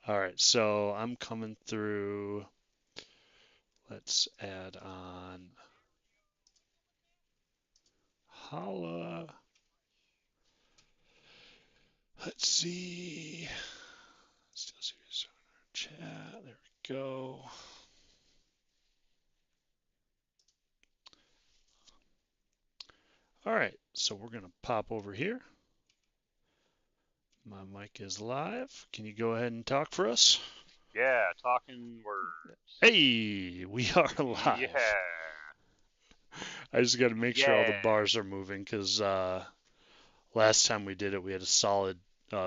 All right, so I'm coming through. Let's add on Holla. Let's see. Still serious chat. There we go. All right, so we're going to pop over here. My mic is live. Can you go ahead and talk for us? Yeah, talking words. Hey, we are live. Yeah. I just got to make sure all the Yeah. bars are moving because last time we did it, we had a solid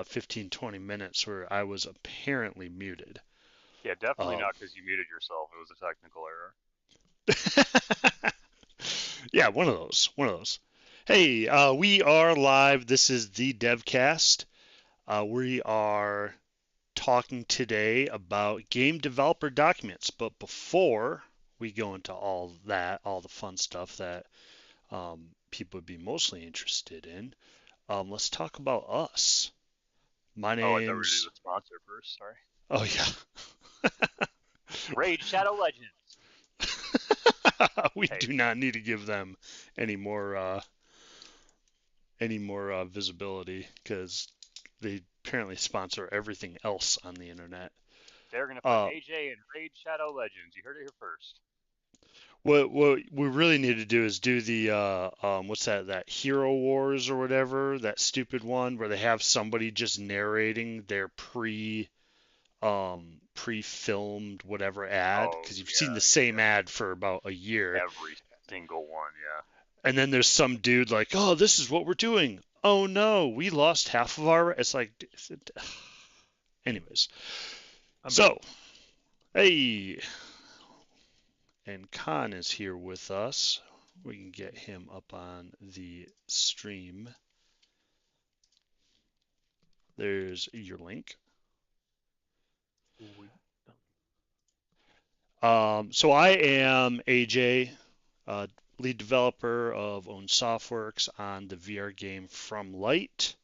15, 20 minutes where I was apparently muted. Yeah, definitely Um, not because you muted yourself. It was a technical error. yeah, one of those. One of those. Hey, we are live. This is the Devcast. We are talking today about game developer documents. But before we go into all that, all the fun stuff that people would be mostly interested in, let's talk about us. My Oh, I thought we were going to do name's. the sponsor first. Sorry. Oh, yeah. Raid Shadow Legends. We Hey, do not need to give them any more visibility because they apparently sponsor everything else on the internet. they're going to put Uh, AJ in Raid Shadow Legends. You heard it here first. what we really need to do is do the what's that Hero Wars or whatever, that stupid one where they have somebody just narrating their pre-filmed whatever ad Oh, because you've seen the yeah, same ad for about a year, yeah. Every single one, yeah. and then there's some dude like, oh, this is what we're doing. Oh no, we lost half of our. It's like, anyways. I'm back. So, hey, and Khan is here with us. We can get him up on the stream. There's your link. So I am AJ, uh, lead developer of Own Softworks on the VR game FromLight.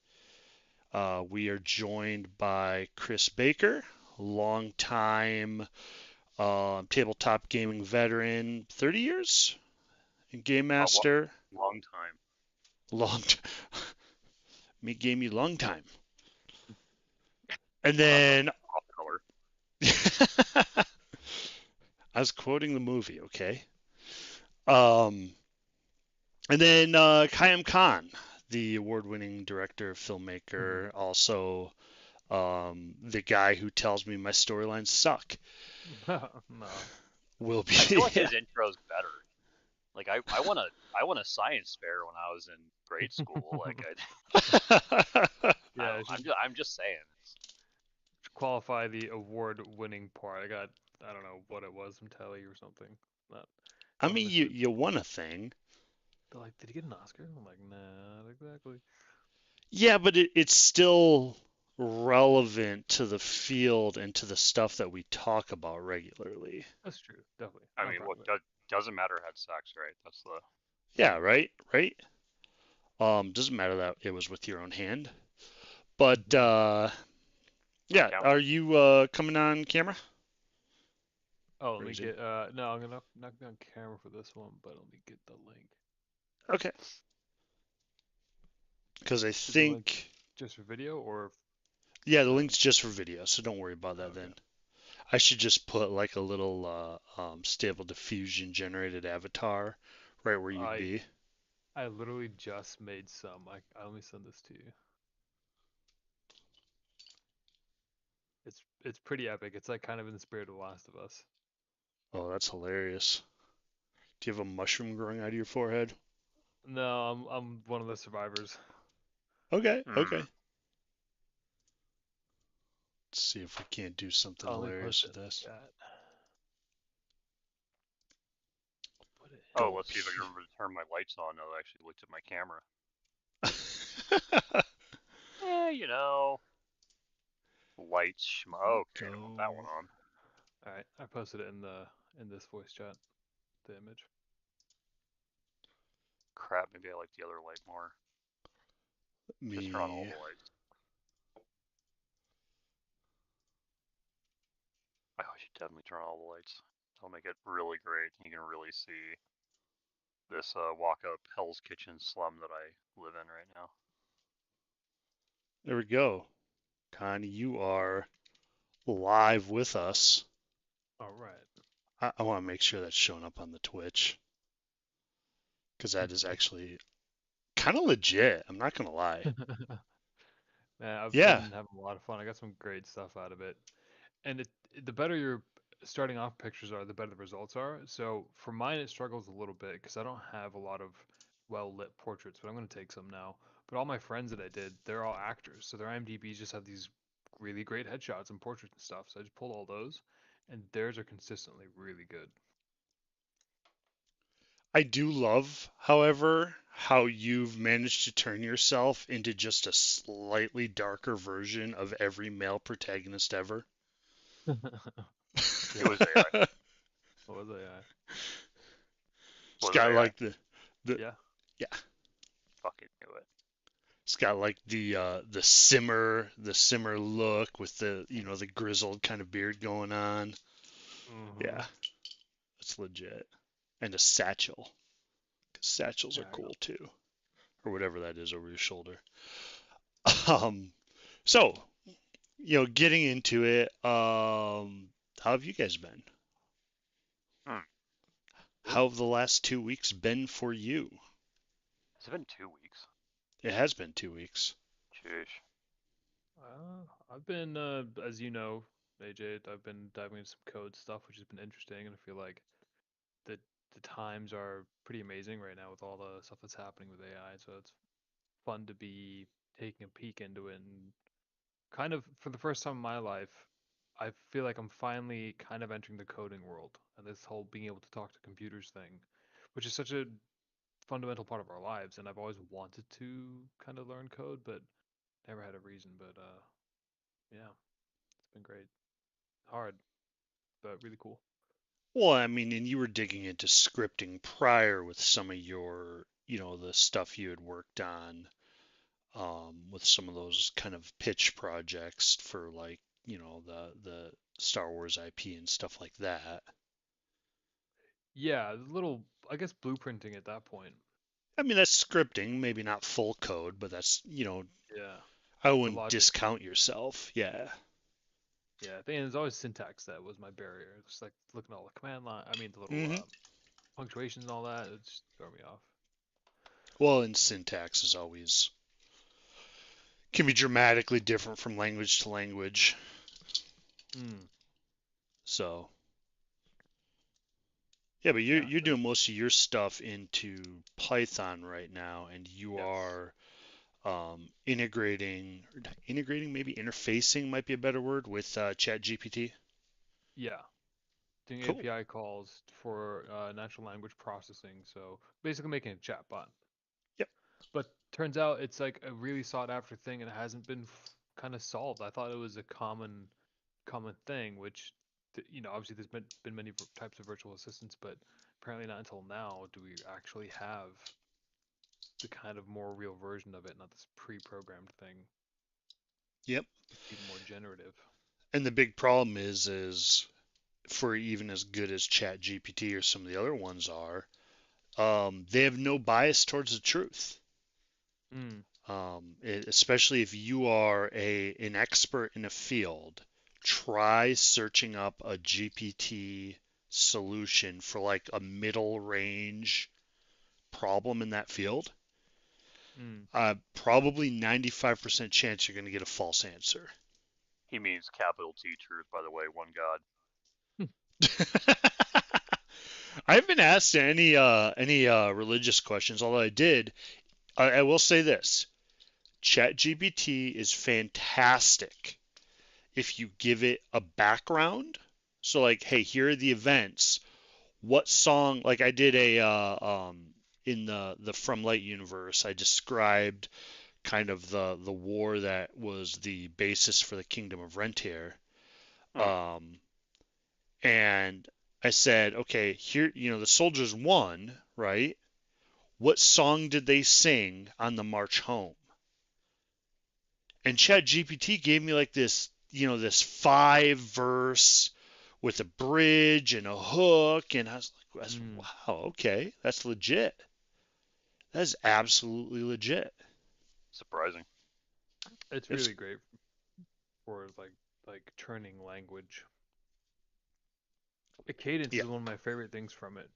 We are joined by Chris Baker, longtime tabletop gaming veteran, 30 years, and game A master. long time. Long, me game you long time. And Well, that's then off color. I was quoting the movie, okay? Um, and then Khayyam Khan, the award-winning director, filmmaker, also the guy who tells me my storylines suck, No. will be. I feel like Yeah. his intro's better. Like I won a science fair when I was in grade school. Like I Yeah, don't. it should I'm just saying. qualify the award-winning part. I don't know what it was, some telly or something. Not I one of mean, the you shit. you won a thing. They're like, did he get an Oscar? I'm like, nah, not exactly. Yeah, but it's still relevant to the field and to the stuff that we talk about regularly. That's true, definitely. I I'm mean, fine what with it. doesn't matter had sex, right? That's the Yeah, right, right. Doesn't matter that it was with your own hand. But yeah, count. are you coming on camera? Oh, let Or me is it? get. No, I'm gonna not be on camera for this one, but let me get the link. Okay. Because I Is the link think, just for video or yeah, the for? link's just for video, so don't worry about that Okay. then. I should just put like a little stable diffusion generated avatar right where you'd I be. I literally just made some. I let me send this to you. It's pretty epic. It's like kind of in the spirit of The Last of Us. Oh, that's hilarious. Do you have a mushroom growing out of your forehead? No, I'm one of the survivors. Okay, Hmm. okay. Let's see if we can't do something Oh, let me hilarious post it with in this. the chat. Put it Oh, Don't let's see if I can he? remember to turn my lights on. No, I actually looked at my camera. You know, lights. Okay, don't want that one Go. on. All right, I posted it in this voice chat. The image. Crap, maybe I like the other light more. Just turn on all Me. the lights. should definitely turn on all the lights. That'll make it really great. You can really see this walk-up Hell's Kitchen slum that I live in right now. There we go. Connie, you are live with us. All right. I want to make sure that's showing up on the Twitch because that is actually kind of legit. I'm not going to lie. Man, I've Yeah. been having a lot of fun. I got some great stuff out of it. And the better your starting off pictures are, the better the results are. So for mine, it struggles a little bit because I don't have a lot of well-lit portraits, but I'm going to take some now. But all my friends that I did, they're all actors. So their IMDb's just have these really great headshots and portraits and stuff. So I just pulled all those, and theirs are consistently really good. I do love, however, how you've managed to turn yourself into just a slightly darker version of every male protagonist ever. It was AI. What was I? It's Was got AI? like the Yeah. Fucking knew it. it's got like the simmer look with the the grizzled kind of beard going on. Yeah, it's legit. And a satchel. 'Cause satchels are Yeah, I cool know. too. Or whatever that is over your shoulder. So, getting into it, how have you guys been? Hmm. How have the last 2 weeks been for you? Has it been 2 weeks? It has been 2 weeks. Sheesh. I've been, as you know, AJ, I've been diving into some code stuff, which has been interesting, and I feel like the the times are pretty amazing right now with all the stuff that's happening with AI. So it's fun to be taking a peek into it, and kind of for the first time in my life, I feel like I'm finally kind of entering the coding world, and this whole being able to talk to computers thing, which is such a fundamental part of our lives, and I've always wanted to kind of learn code, but never had a reason. But yeah, it's been great. Hard, but really cool. Well, I mean, and you were digging into scripting prior with some of your, the stuff you had worked on, with some of those kind of pitch projects for like, the Star Wars IP and stuff like that. Yeah, a little, I guess, blueprinting at that point. I mean, that's scripting, maybe not full code, but that's, Yeah, I the wouldn't logic. discount yourself. Yeah. Yeah, I think there's always syntax that was my barrier. It's like looking at all the command line. I mean, the little hmm punctuations and all that. It just throw me off. Well, and syntax is always can be dramatically different from language to language. Hmm. So, yeah, but you're Yeah. you're doing most of your stuff into Python right now, and you Yes. are integrating, or not integrating, maybe interfacing might be a better word with ChatGPT. Yeah. Doing Cool. API calls for natural language processing. So basically making a chatbot. Yep. But turns out it's like a really sought after thing and it hasn't been kind of solved. I thought it was a common thing, which obviously there's been many types of virtual assistants, but apparently not until now do we actually have the kind of more real version of it, not this pre-programmed thing. Yep. It's even more generative. And the big problem is for even as good as ChatGPT or some of the other ones are, they have no bias towards the truth. Mm. Especially if you are an expert in a field, try searching up a GPT solution for like a middle range problem in that field. Mm. Probably 95% chance you're going to get a false answer. He means capital T truth, by the way, one God. I haven't asked any religious questions, although I did. I will say this: ChatGPT is fantastic if you give it a background. So like, hey, here are the events. What song? Like I did in the FromLight universe, I described kind of the war that was the basis for the Kingdom of Rentier. Hmm. Um, and I said, okay, here, the soldiers won, right? What song did they sing on the march home? And ChatGPT gave me like this 5 verse with a bridge and a hook, and I was like, Mm. wow, okay, that's legit. That's absolutely legit. Surprising. It's It's really great for like turning language. The cadence yeah. is one of my favorite things from it.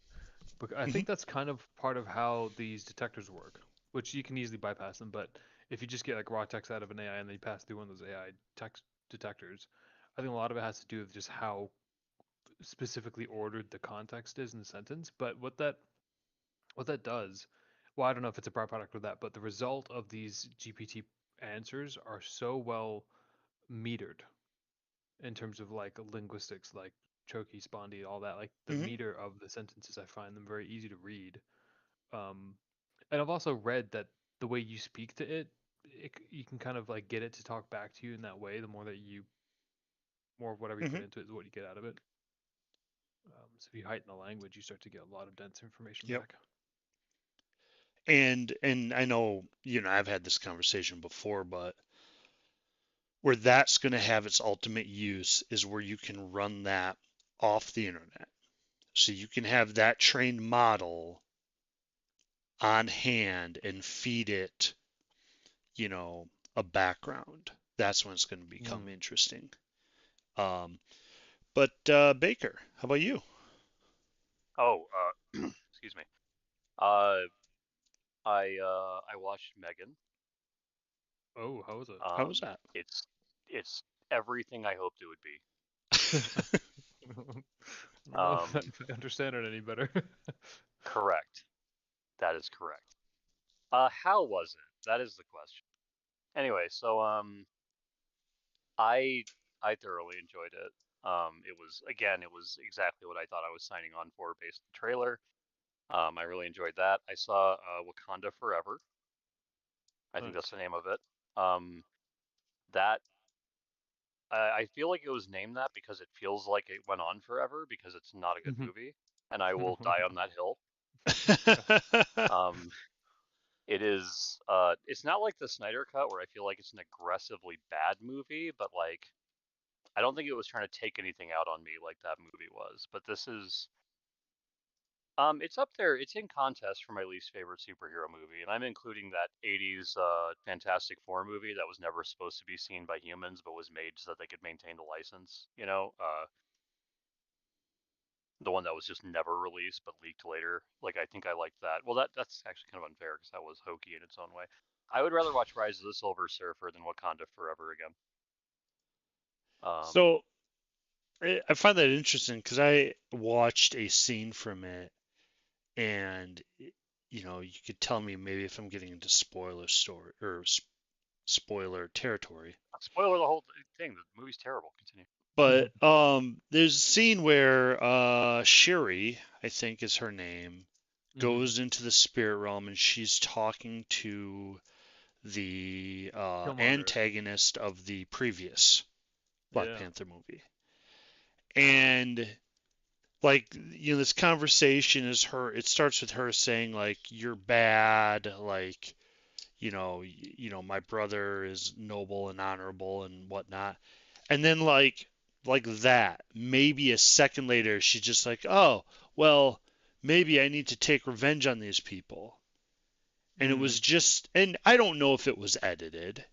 But I Hmm. think that's kind of part of how these detectors work, which you can easily bypass them. But if you just get like raw text out of an AI and then you pass through one of those AI text detectors, I think a lot of it has to do with just how specifically ordered the context is in the sentence. But what that does, well, I don't know if it's a byproduct of that, but the result of these GPT answers are so well metered in terms of like linguistics, like choky, spondy, all that. Like the Hmm. meter of the sentences, I find them very easy to read. Um, and I've also read that the way you speak to you can kind of like get it to talk back to you in that way. The more of whatever you put Hmm. into it is what you get out of it. So if you heighten the language, you start to get a lot of dense information Yep. back. And I know, I've had this conversation before, but where that's going to have its ultimate use is where you can run that off the internet. So you can have that trained model on hand and feed it, you know, a background. That's when it's going to become Mm. interesting. Um, but Baker, how about you? Oh, excuse me. Uh, I watched Megan. Oh, how was it? How was that? It's it's everything I hoped it would be. I don't know if Um, I understand it any better. Correct. That is correct. How was it? That is the question. Anyway, so I I thoroughly enjoyed it. It was exactly what I thought I was signing on for based on the trailer. I really enjoyed that. I saw Wakanda Forever. I think that's Nice. the name of it. Um, that I feel like it was named that because it feels like it went on forever because it's not a good movie, and I will die on that hill. Um, it is. It's not like the Snyder Cut where I feel like it's an aggressively bad movie, but like I don't think it was trying to take anything out on me like that movie was. But this is. It's up there. It's in contest for my least favorite superhero movie, and I'm including that '80s Fantastic Four movie that was never supposed to be seen by humans, but was made so that they could maintain the license. The one that was just never released but leaked later. Like I think I liked that. Well, that's actually kind of unfair because that was hokey in its own way. I would rather watch Rise of the Silver Surfer than Wakanda Forever again. Um, So I find that interesting because I watched a scene from it, and you could tell me maybe if I'm getting into spoiler story or spoiler territory. Spoiler the whole thing. The movie's terrible. Continue. But there's a scene where Shiri, I think is her name, Hmm. goes into the spirit realm and she's talking to the Killmonger. antagonist of the previous Black Yeah. Panther movie. And like, this conversation is her, it starts with her saying like, you're bad, like, my brother is noble and honorable and whatnot. And then like that, maybe a second later, she's just like, oh, well, maybe I need to take revenge on these people. And it was Mm. just, and I don't know if it was edited.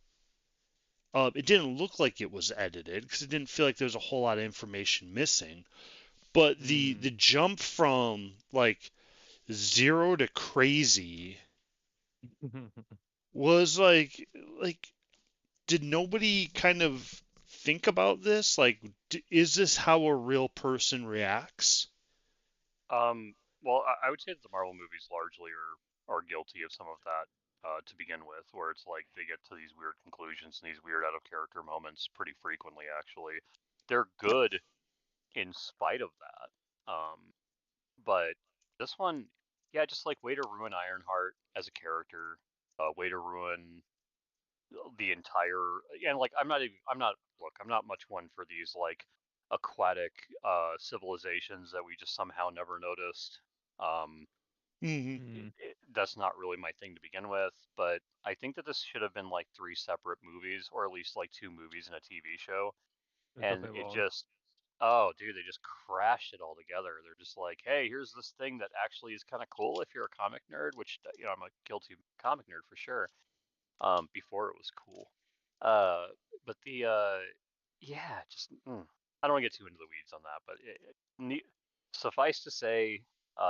It didn't look like it was edited because it didn't feel like there was a whole lot of information missing. But the Mm. jump from like zero to crazy was like did nobody kind of think about this? Like, is this how a real person reacts? Well, I would say that the Marvel movies largely are guilty of some of that to begin with, where it's like they get to these weird conclusions and these weird out of character moments pretty frequently. Actually, they're Yeah. good in spite of that. But this one, yeah, just like way to ruin Ironheart as a character, way to ruin the entire and like I'm not much one for these like aquatic civilizations that we just somehow never noticed. Um, Hmm. Mm. that's not really my thing to begin with, but I think that this should have been like three separate movies or at least like two movies and a TV show. It's And definitely it long. just Oh, dude, they just crashed it all together. They're just like, hey, here's this thing that actually is kind of cool if you're a comic nerd, which I'm a guilty comic nerd for sure. Before it was cool. Uh, but yeah, just I don't want to get too into the weeds on that, but suffice to say,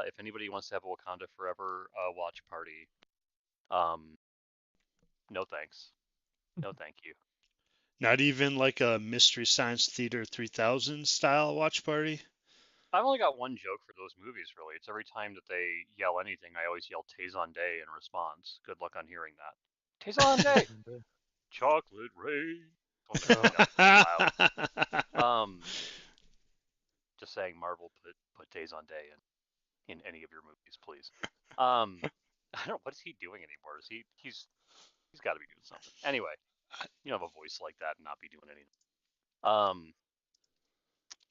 if anybody wants to have a Wakanda Forever watch party, um, no thanks, no thank you. Not even like a Mystery Science Theater 3000 style watch party? I've only got one joke for those movies, really. It's every time that they yell anything, I always yell Tazon Day in response. Good luck on hearing that. Tazon Day! Chocolate rain! Just saying, Marvel, put Tazon Day in any of your movies, please. I don't know, what is he doing anymore? He's got to be doing something. Anyway, you don't have a voice like that and not be doing anything.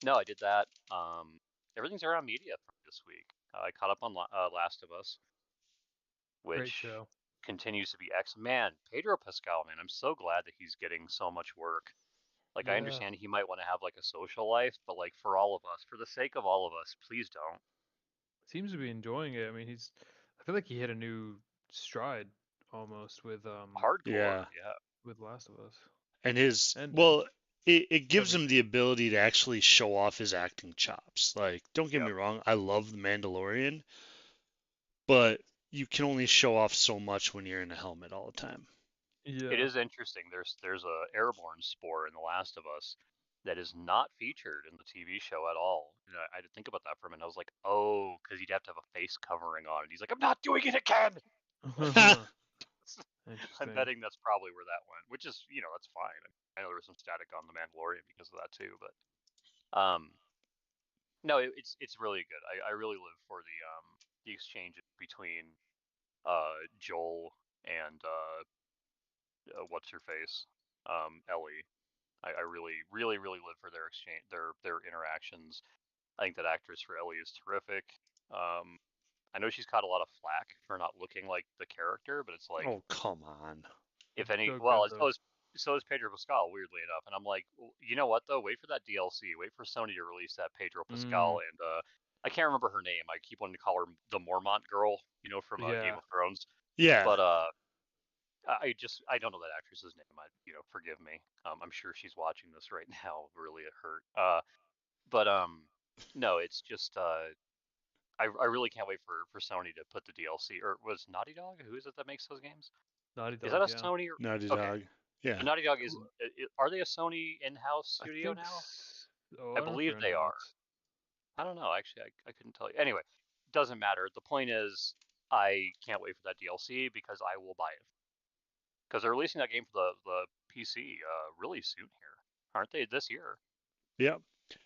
No, I did that. Everything's around media for this week. I caught up on Last of Us, Great which show. continues to be man. Pedro Pascal, man, I'm so glad that he's getting so much work. Like, I Yeah. understand he might want to have like a social life, but like for all of us, for the sake of all of us, please don't. Seems to be enjoying it. I mean, I feel like he hit a new stride almost Hardcore, Yeah. yeah. with Last of Us. And his, And well, it gives every him the ability to actually show off his acting chops. Like, don't get Yep. me wrong, I love The Mandalorian, but you can only show off so much when you're in a helmet all the time. It yeah. is interesting. There's a airborne spore in The Last of Us that is not featured in the TV show at all. And I had to think about that for a minute. I was like, oh, because you'd have to have a face covering on. And he's like, I'm not doing it again. I'm Interesting. betting that's probably where that went, which is, that's fine. I know there was some static on The Mandalorian because of that too, but no, it's really good. I really live for the exchanges between Joel and what's her face, Ellie. I really, really, really live for their exchange, their interactions. I think that actress for Ellie is terrific. I know she's caught a lot of flack for not looking like the character, but it's like, Oh, come on. if any, So good well, though. so is Pedro Pascal, weirdly enough. And I'm like, you know what though? Wait for that DLC. Wait for Sony to release that Pedro Pascal and I can't remember her name. I keep wanting to call her the Mormont girl, from Game Yeah. of Thrones. Yeah. But I don't know that actress's name. Forgive me. I'm sure she's watching this right now. Really, it hurt. But no, it's just I really can't wait for Sony to put the DLC. Or was Naughty Dog? Who is it that makes those games? Naughty Is Dog, that a yeah. Sony? Or... Naughty Okay, Dog. Yeah. but Naughty Dog isn't. Are they a Sony in-house I studio think now? oh, I I don't know if believe they're they are. in-house. I don't know. Actually, I couldn't tell you. Anyway, doesn't matter. The point is, I can't wait for that DLC because I will buy it. Because they're releasing that game for the PC really soon here, aren't they? This year. Yep.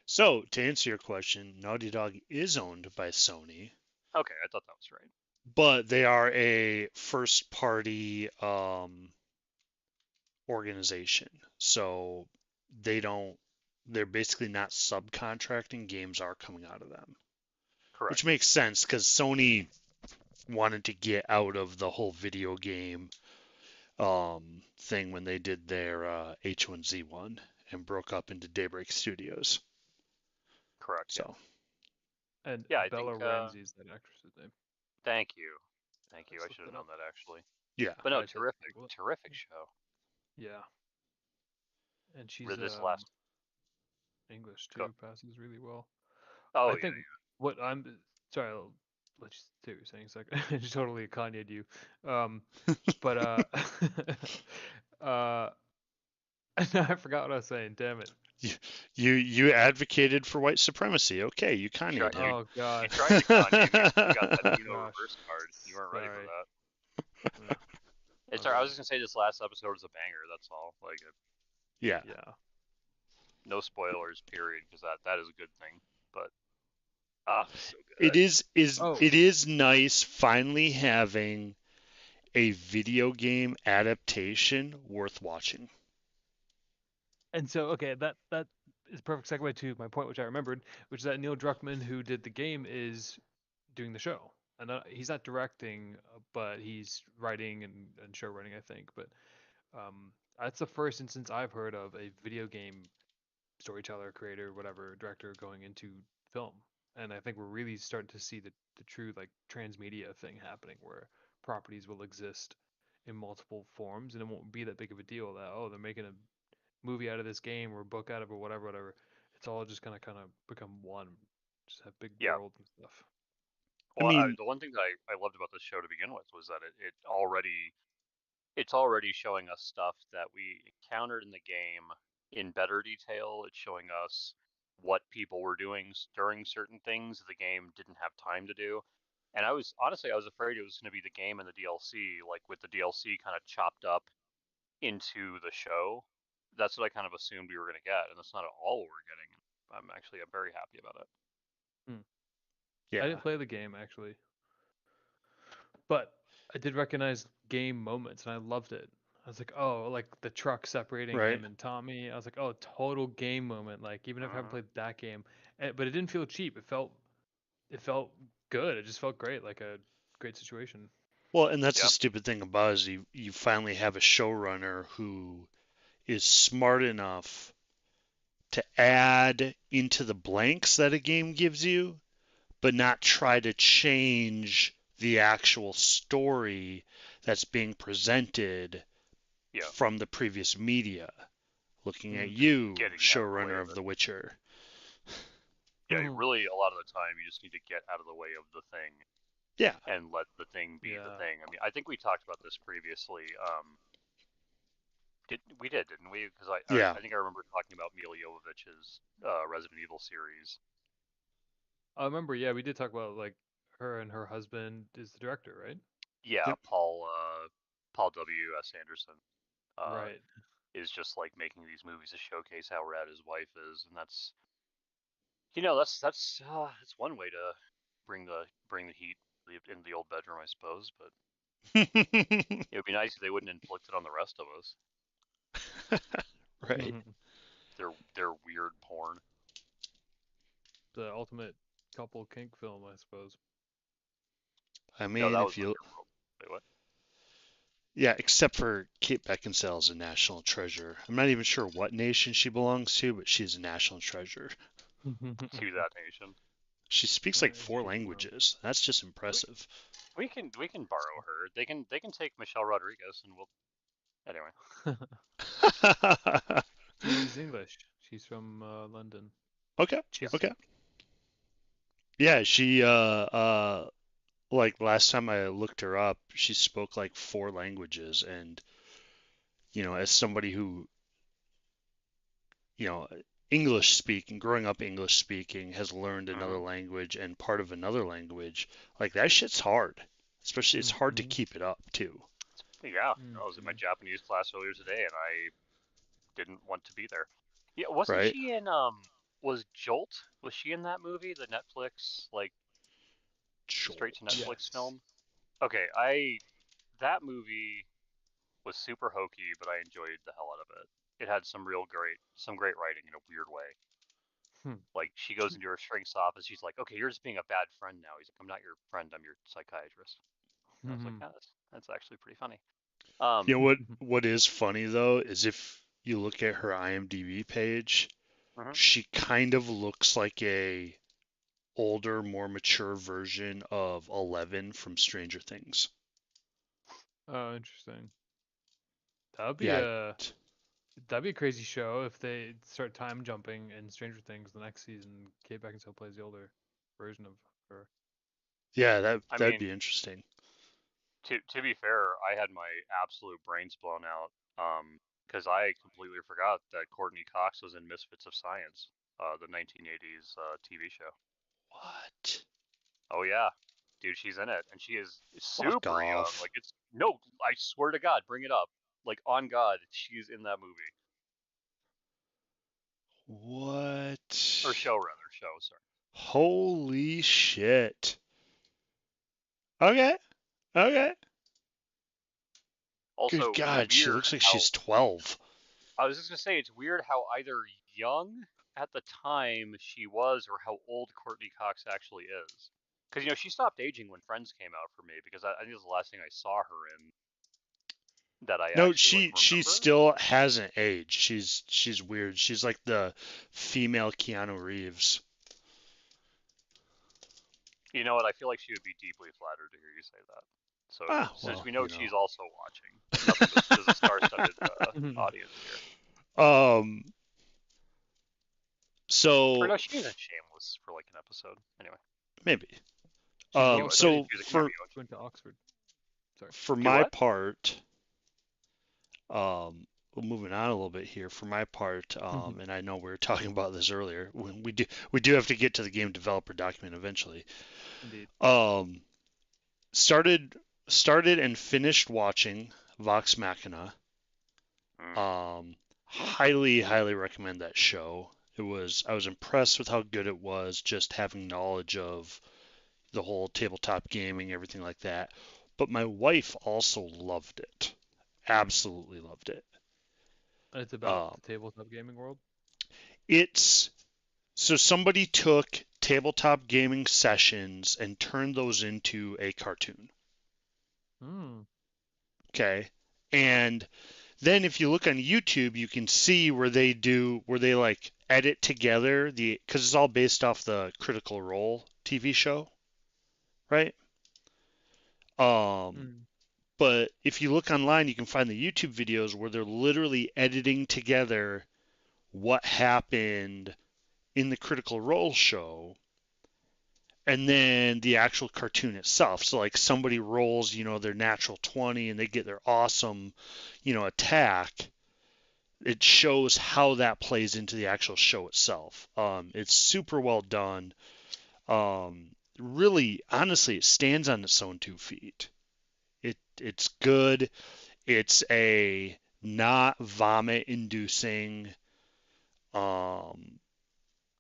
So, to answer your question, Naughty Dog is owned by Sony, Okay, I thought that was right. but they are a first party organization. So, they're basically not subcontracting, games are coming out of them. Correct. Which makes sense because Sony wanted to get out of the whole video game thing when they did their H1Z1 and broke up into Daybreak Studios. Correct. So, And yeah, I Bella think. Ramsey's that actress's name. Thank you. I should looked have it known up. that actually. yeah. But no, I said, terrific show. Yeah. And she's This last. English Go. too, passes really well. Oh I yeah, think what I'm sorry, I'll let you say what you're saying a second. I just totally Kanye'd you. But I forgot what I was saying. Damn it. You advocated for white supremacy. Okay, you Tried, Kanye'd him. Oh God. you tried to Kanye. You got that Gosh, reverse card. You weren't ready for sorry. that. It's My alright. I bad. was just gonna say this last episode was a banger. That's all. Like, Yeah. Yeah. no spoilers. Period. Because that is a good thing. But so It good. Oh, it is nice finally having a video game adaptation worth watching. and so okay, that is a perfect segue to my point, which I remembered, which is that Neil Druckmann, who did the game, is doing the show, and he's not directing, but he's writing and show running, I think. But that's the first instance I've heard of a video game storyteller, creator, whatever, director going into film. And I think we're really starting to see the true like transmedia thing happening where properties will exist in multiple forms and it won't be that big of a deal that oh they're making a movie out of this game or a book out of it or whatever. It's all just gonna kind of become one. Just have big Yeah. world and stuff. I Well, mean, the one thing that I loved about this show to begin with was that it's already showing us stuff that we encountered in the game in better detail. It's showing us what people were doing during certain things the game didn't have time to do. And I was afraid it was going to be the game and the DLC, like with the DLC kind of chopped up into the show. That's what I kind of assumed we were going to get, and that's not at all what we're getting. I'm very happy about it. I yeah, didn't play the game actually, but I did recognize game moments and I loved it. I was like, oh, like the truck separating right. him and Tommy. I was like, oh, total game moment. Like even if I haven't Mm-hmm. played that game, but it didn't feel cheap. It felt good. It just felt great, like a great situation. Well, and that's the Yeah. stupid thing about it is you finally have a showrunner who is smart enough to add into the blanks that a game gives you, but not try to change the actual story that's being presented Yeah. from the previous media. Looking at Just you, getting out of the way showrunner of of it. The Witcher. Yeah, Mhm. really, a lot of the time, you just need to get out of the way of the thing Yeah, and let the thing be the Yeah. thing. I mean, I think we talked about this previously. Didn't we? Because yeah. I think I remember talking about Mila Jovovich's Resident Evil series. I remember, yeah, we did talk about like her and her husband is the director, right? Yeah, Yep. Paul W. S. Anderson uh, Right. is just like making these movies to showcase how rad his wife is, and that's one way to bring the heat in the old bedroom, I suppose. But it would be nice if they wouldn't inflict it on the rest of us. Right. Their weird porn. The ultimate couple kink film, I suppose. I No, mean, that was if you, Underworld. Wait, what? yeah, except for Kate Beckinsale is a national treasure. I'm not even sure what nation she belongs to, but she's a national treasure. To that nation. She speaks Where like is 4 she from? languages. That's just We, impressive. we can borrow her. They can take Michelle Rodriguez and we'll anyway. She's English. She's from London. Okay, Yeah. She's okay. Yeah, she like last time I looked her up, she spoke like 4 languages and as somebody who, you know, English speaking, growing up English speaking, has learned another Hmm. language and part of another language, like that shit's hard. Especially it's hard to mm-hmm. keep it up too, Yeah. I was in my Mm-hmm. Japanese class earlier today and I didn't want to be there. Yeah, wasn't right? she in was Jolt? Was she in that movie, the Netflix like straight to Jolt. Netflix Yes. film? Okay, I that movie was super hokey, but I enjoyed the hell out of it. It had some great writing in a weird way. Hmm. Like she goes into her shrink's office, she's like, "Okay, you're just being a bad friend now." He's like, "I'm not your friend, I'm your psychiatrist." And I was like, Mm-hmm. "Yeah, that's actually pretty funny." You know Um, what is funny though is if you look at her IMDb page, mhm. she kind of looks like a older, more mature version of Eleven from Stranger Things. Oh, interesting. That would be Yeah, a that'd be a crazy show if they start time jumping in Stranger Things the next season. Kate Beckinsale plays the older version of her. yeah, I that'd mean, be interesting. to be fair, I had my absolute brains blown out because I completely forgot that Courtney Cox was in Misfits of Science, the 1980s TV show. What? Oh yeah, dude, she's in it, and she is Fuck super young. off. Like it's no, I swear to God, bring it up. Like on God, she's in that movie or What? show rather, show. Sorry. Holy shit. Okay, okay. Good Also God, she weird looks like how she's 12. I was just gonna say it's weird how either young at the time she was or how old Courtney Cox actually is. Because she stopped aging when Friends came out for me because I think it was the last thing I saw her in. that I No, actually like she remember. still hasn't aged. She's weird. She's like the female Keanu Reeves. You know what? I feel like she would be deeply flattered to hear you say that. So Ah, since well, we know she's also watching, nothing but there's a star-studded audience here. Um, Or so no, she was in Shameless for like an episode. Anyway, maybe. She's she well was. studied. So She was a for cameo. She went to Oxford. Sorry. Do my what? part, well, moving on a little bit here. For my part, and I know we were talking about this earlier. We do have to get to the game developer document eventually. Indeed. Um, started started and finished watching Vox Machina. Highly recommend that show. I was impressed with how good it was, just having knowledge of the whole tabletop gaming, everything like that. But my wife also loved it. Absolutely loved it. And it's about Um, the tabletop gaming world. it's so somebody took tabletop gaming sessions and turned those into a cartoon. Hmm. Okay. And then if you look on YouTube, you can see where they like edit together because it's all based off the Critical Role TV show, right? Um, Hmm. but if you look online, you can find the YouTube videos where they're literally editing together what happened in the Critical Role show and then the actual cartoon itself. So like somebody rolls, their natural 20 and they get their awesome, attack. It shows how that plays into the actual show itself. It's super well done. Really, honestly, it stands on its own 2 feet. It's good. It's a not vomit-inducing um,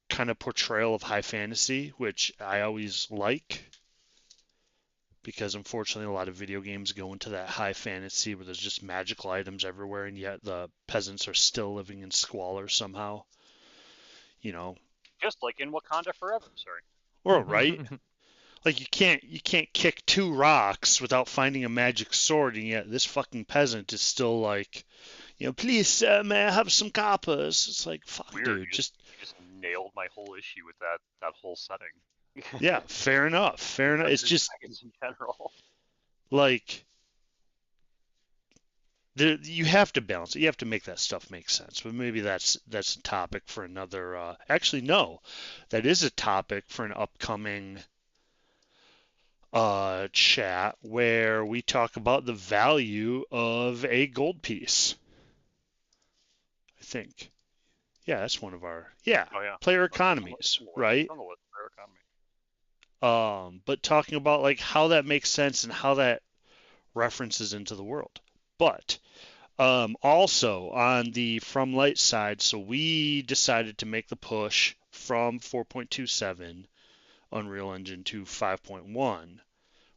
kind of portrayal of high fantasy, which I always like because unfortunately a lot of video games go into that high fantasy where there's just magical items everywhere and yet the peasants are still living in squalor somehow, you know. Just like in Wakanda Forever. Sorry. Or right? Like you can't kick 2 rocks without finding a magic sword and yet this fucking peasant is still like, please sir, may I have some coppers? It's like, fuck Weird. dude, You just nailed my whole issue with that whole setting. yeah, fair enough. Fair enough. It's Dungeons just and Dragons in general. like you have to balance it. You have to make that stuff make sense. But maybe that's a topic for another. Actually, no, that is a topic for an upcoming chat where we talk about the value of a gold piece. I think. Yeah, that's one of our Oh yeah. player That's on the list. economies, right? On the list. Rare economy. But talking about like how that makes sense and how that references into the world. But also on the FromLight side, so we decided to make the push from 4.27 Unreal Engine to 5.1,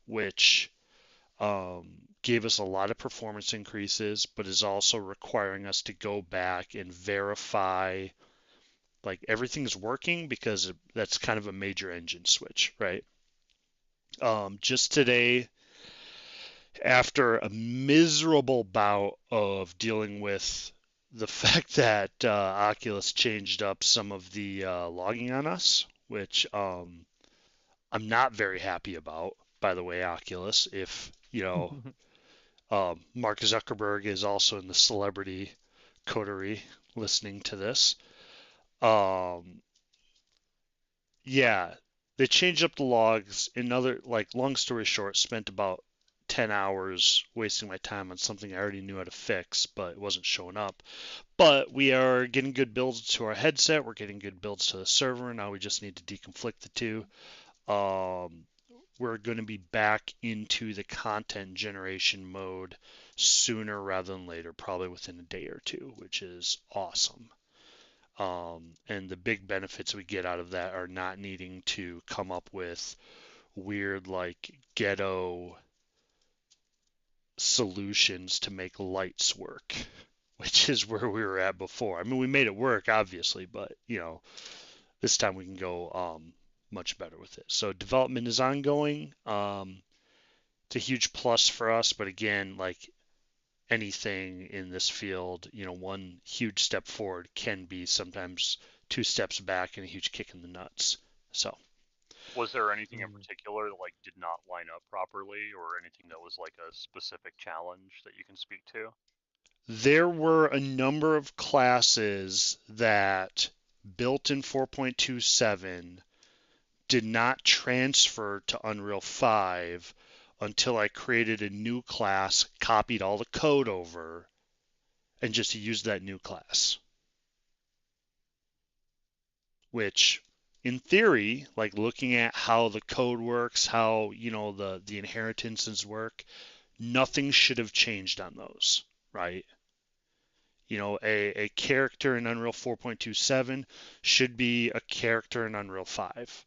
which gave us a lot of performance increases, but is also requiring us to go back and verify like everything's working because that's kind of a major engine switch, right? Just today, after a miserable bout of dealing with the fact that Oculus changed up some of the logging on us, which I'm not very happy about, by the way, Oculus. If, Mark Zuckerberg is also in the celebrity coterie listening to this. Um, yeah, they changed up the logs. Another, like, long story short, spent about 10 hours wasting my time on something I already knew how to fix, but it wasn't showing up. But we are getting good builds to our headset. We're getting good builds to the server. Now we just need to deconflict the two. We're going to be back into the content generation mode sooner rather than later, probably within a day or two, which is awesome. And the big benefits we get out of that are not needing to come up with weird, like, ghetto solutions to make lights work, which is where we were at before. I mean, we made it work, obviously, but, this time we can go much better with it. So development is ongoing. It's a huge plus for us, but again, like anything in this field, one huge step forward can be sometimes two steps back and a huge kick in the nuts. So, Was there anything in Mm. particular that like did not line up properly, or anything that was like a specific challenge that you can speak to? there were a number of classes that built in 4.27 did not transfer to Unreal 5 until I created a new class, copied all the code over, and just used that new class. Which, in theory, like looking at how the code works, how the inheritances work, nothing should have changed on those, right? A character in Unreal 4.27 should be a character in Unreal 5.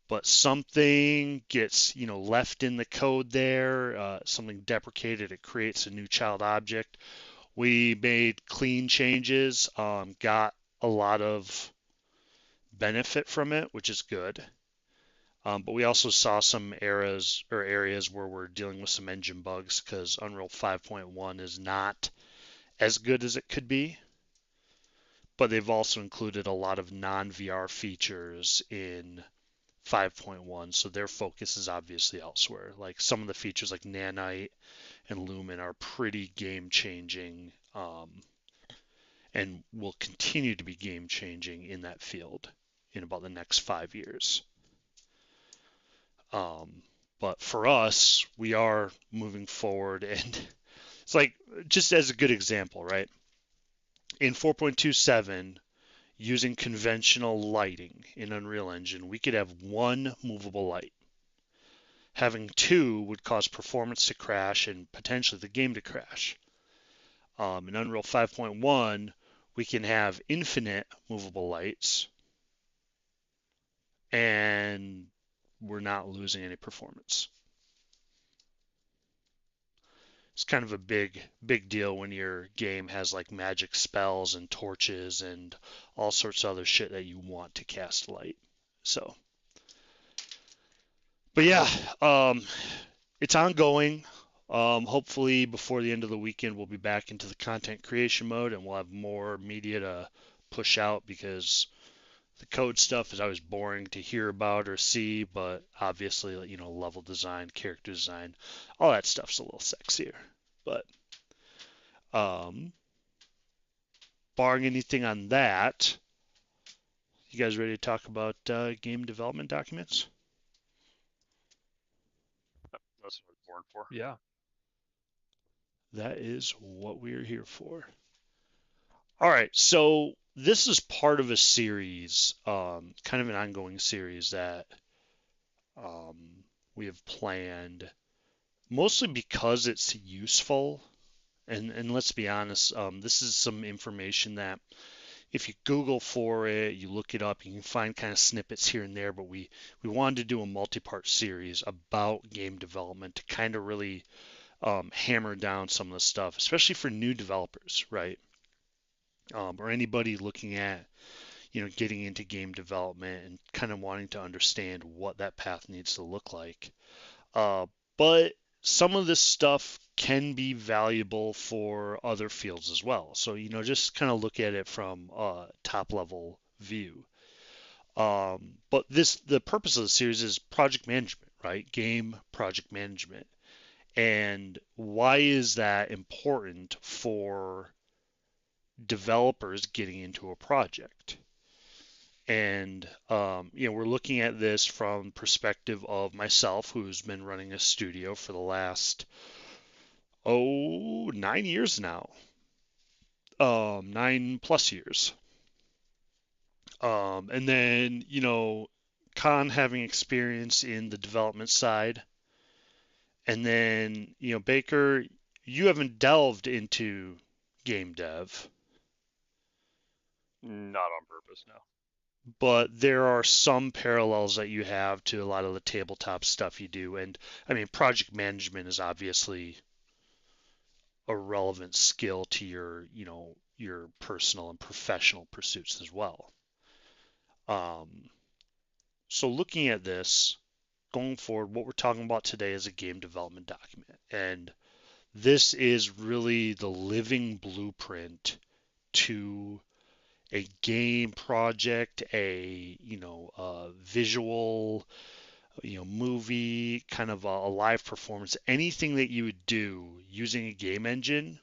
But something gets, left in the code there, something deprecated, it creates a new child object. We made clean changes, got a lot of benefit from it, which is good. But we also saw some areas where we're dealing with some engine bugs because Unreal 5.1 is not as good as it could be. But they've also included a lot of non-VR features in 5.1, so their focus is obviously elsewhere. Like some of the features like Nanite and Lumen are pretty game changing, and will continue to be game changing in that field in about the next 5 years. Um, but for us, we are moving forward, and it's like just as a good example, right? In 4.27, using conventional lighting in Unreal Engine, we could have one movable light. Having two would cause performance to crash and potentially the game to crash. In Unreal 5.1, we can have infinite movable lights, and we're not losing any performance. It's kind of a big deal when your game has like magic spells and torches and all sorts of other shit that you want to cast light. So, but yeah, it's ongoing. Hopefully before the end of the weekend we'll be back into the content creation mode and we'll have more media to push out because the code stuff is always boring to hear about or see, but obviously, level design, character design, all that stuff's a little sexier. But um, barring anything on that, you guys ready to talk about game development documents? That's what I was born for. Yeah. That is what we're here for. All right, so this is part of a series, kind of an ongoing series that um, we have planned, mostly because it's useful. And let's be honest, this is some information that if you Google for it, you look it up, you can find kind of snippets here and there. But we wanted to do a multi-part series about game development to kind of really hammer down some of the stuff, especially for new developers, right? Or anybody looking at getting into game development and kind of wanting to understand what that path needs to look like. Uh, but some of this stuff can be valuable for other fields as well. So, just kind of look at it from a top level view. But the purpose of the series is project management, right? Game project management. And why is that important for developers getting into a project? And we're looking at this from perspective of myself, who's been running a studio for the last 9 years now, 9+ years. And then Khan having experience in the development side, and then Baker, you haven't delved into game dev, Not on purpose, no. but there are some parallels that you have to a lot of the tabletop stuff you do. And I mean, project management is obviously a relevant skill to your personal and professional pursuits as well. Um, so looking at this going forward, what we're talking about today is a game development document, and this is really the living blueprint to a game project, a visual, movie, kind of a live performance. Anything that you would do using a game engine,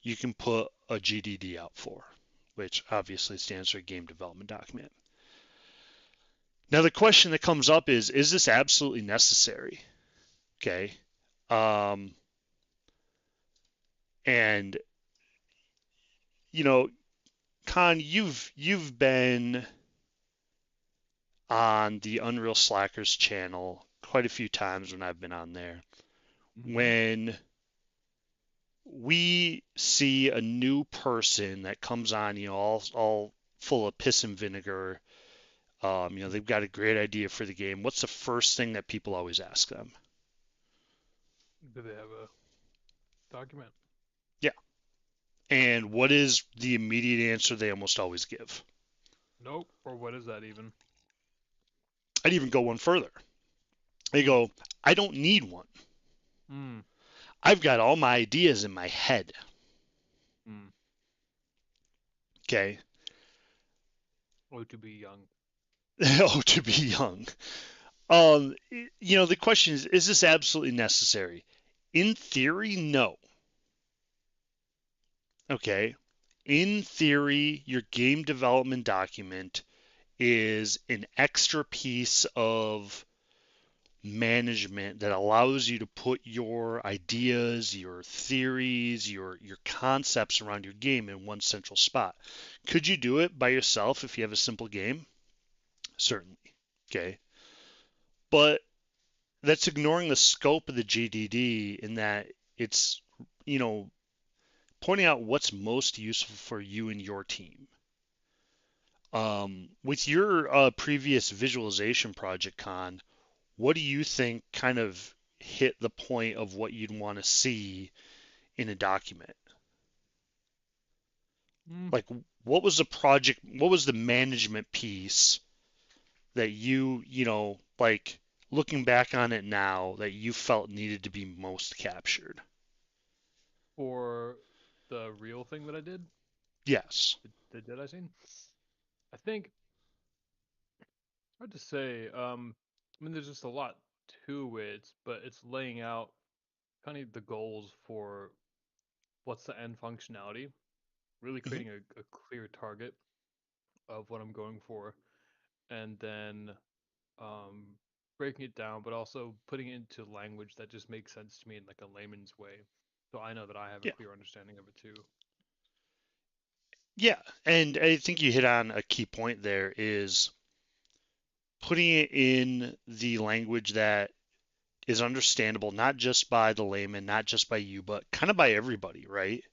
you can put a GDD out for, which obviously stands for Game Development Document. Now the question that comes up is this absolutely necessary? Okay. Um, and you know, Con, you've been on the Unreal Slackers channel quite a few times when I've been on there. Mm-hmm. When we see a new person that comes on, all full of piss and vinegar, they've got a great idea for the game. What's the first thing that people always ask them? Do they have a document? Yeah. And what is the immediate answer they almost always give? Nope. Or what is that even? I'd even go one further. They Hmm. go, I don't need one. Hmm. I've got all my ideas in my head. Hmm. Okay. Oh, to be young. Oh, to be young. The question is this absolutely necessary? In theory, no. Okay. In theory, your game development document is an extra piece of management that allows you to put your ideas, your theories, your concepts around your game in one central spot. Could you do it by yourself if you have a simple game? Certainly. Okay. But that's ignoring the scope of the GDD in that it's, you know, pointing out what's most useful for you and your team. With your previous visualization project, Con, what do you think kind of hit the point of what you'd want to see in a document? Hmm. Like, what was the project, what was the management piece that like looking back on it now that you felt needed to be most captured? For the real thing that I did, Yes. did I seen? I think hard to say. I mean, there's just a lot to it, but it's laying out kind of the goals for what's the end functionality, really Hmm. creating a clear target of what I'm going for, and then um, breaking it down, but also putting it into language that just makes sense to me in like a layman's way. So I know that I have a Yeah. clear understanding of it too. Yeah. And I think you hit on a key point there is putting it in the language that is understandable not just by the layman, not just by you, but kind of by everybody, right?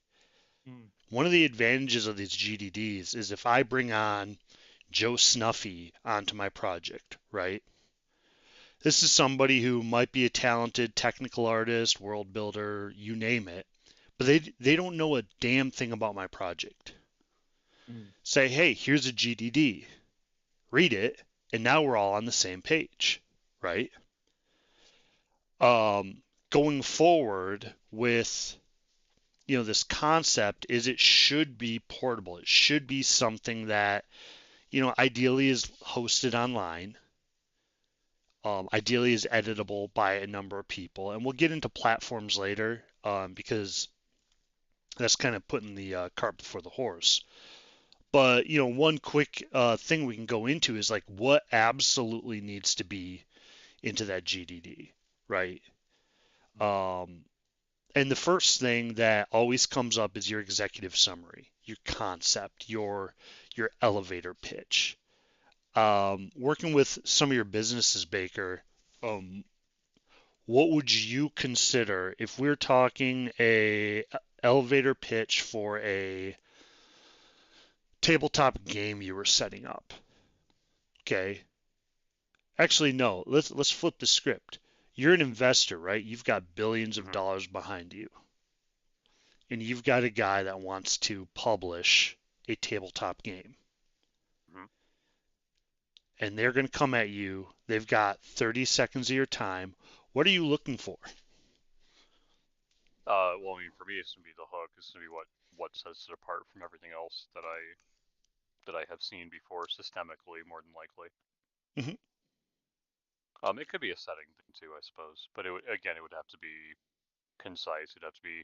Mm. One of the advantages of these GDDs is if I bring on Joe Snuffy onto my project, right? This is somebody who might be a talented technical artist, world builder, you name it, but they don't know a damn thing about my project. Mm. Say, hey, here's a GDD. Read it, and now we're all on the same page, right? Um, Going forward with this concept is it should be portable. It should be something that ideally is hosted online. Ideally is editable by a number of people, and we'll get into platforms later because that's kind of putting the cart before the horse. But one quick thing we can go into is like what absolutely needs to be into that GDD, right? Mm. Um, and the first thing that always comes up is your executive summary, your concept, your elevator pitch. Working with some of your businesses, Baker, um, what would you consider if we're talking a elevator pitch for a tabletop game you were setting up? Okay. Actually, no. Let's flip the script. You're an investor, right? You've got billions of Hmm. dollars behind you, and you've got a guy that wants to publish a tabletop game, Hmm. and they're going to come at you. They've got 30 seconds of your time. What are you looking for? Well, I mean, for me, it's gonna be the hook. It's gonna be what sets it apart from everything else that I have seen before systemically, more than likely. Hmm. It could be a setting thing too, I suppose, but it would have to be concise. It'd have to be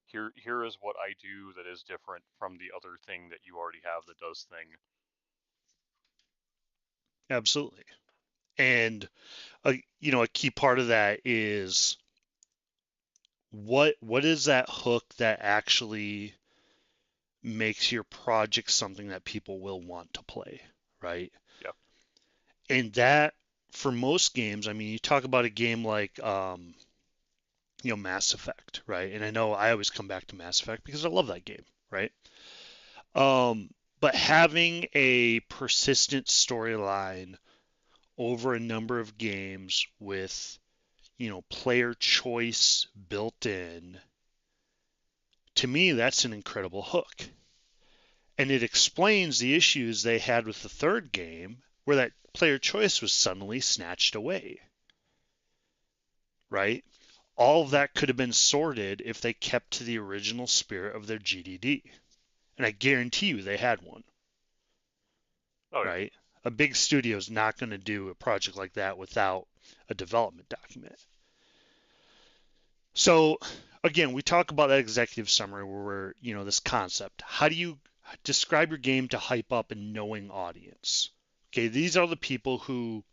here is what I do that is different from the other thing that you already have that does thing. Absolutely. And a key part of that is what is that hook that actually makes your project something that people will want to play, right? Yeah. And that for most games, I mean, you talk about a game like Mass Effect, right? And I know I always come back to Mass Effect because I love that game, right? But having a persistent storyline over a number of games with, player choice built in, to me, that's an incredible hook. And it explains the issues they had with the third game where that player choice was suddenly snatched away, right? All of that could have been sorted if they kept to the original spirit of their GDD. And I guarantee you they had one, Oh yeah. right? A big studio is not going to do a project like that without a development document. So again, we talk about that executive summary where we're, this concept. How do you describe your game to hype up a knowing audience? Okay, these are the people who,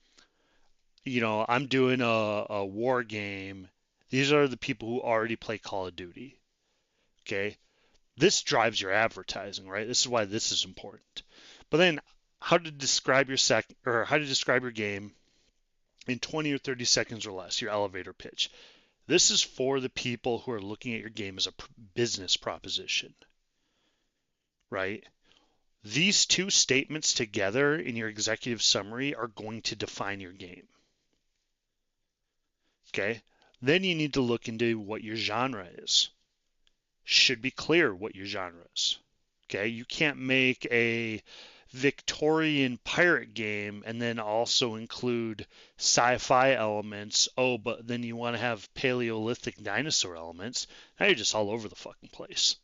I'm doing a war game. These are the people who already play Call of Duty. Okay, this drives your advertising, right? This is why this is important. But then, how to describe your game in 20 or 30 seconds or less, your elevator pitch. This is for the people who are looking at your game as a business proposition, right? These two statements together in your executive summary are going to define your game. Okay? Then you need to look into what your genre is. Should be clear what your genre is. Okay? You can't make a Victorian pirate game and then also include sci-fi elements. Oh, but then you want to have Paleolithic dinosaur elements. Now you're just all over the fucking place.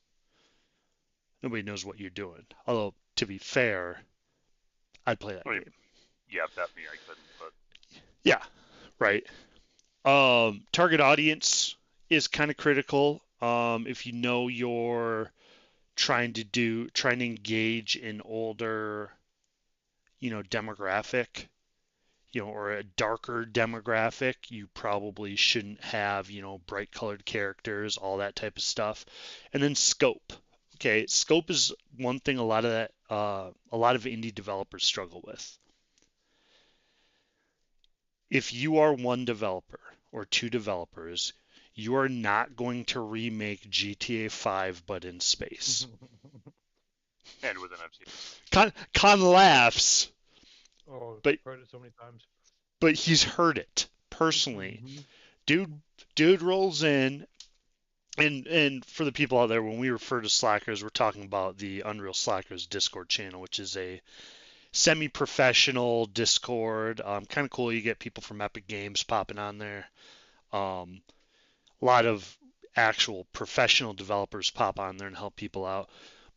Nobody knows what you're doing. Although, to be fair, I'd play that I mean, game. yeah, bet me I couldn't, but Yeah, right. Target audience is kind of critical. If you know you're trying to engage an older, demographic, or a darker demographic, you probably shouldn't have, bright colored characters, all that type of stuff. And then scope. Okay, scope is one thing a lot of indie developers struggle with. If you are one developer or two developers, you are not going to remake GTA 5 but in space. and with NFTs. Con laughs, Oh, but heard it so many times. he's heard it personally. Mhm. Dude rolls in, and for the people out there, when we refer to Slackers, we're talking about the Unreal Slackers Discord channel, which is a semi-professional Discord. Kind of cool. You get people from Epic Games popping on there. Um, a lot of actual professional developers pop on there and help people out.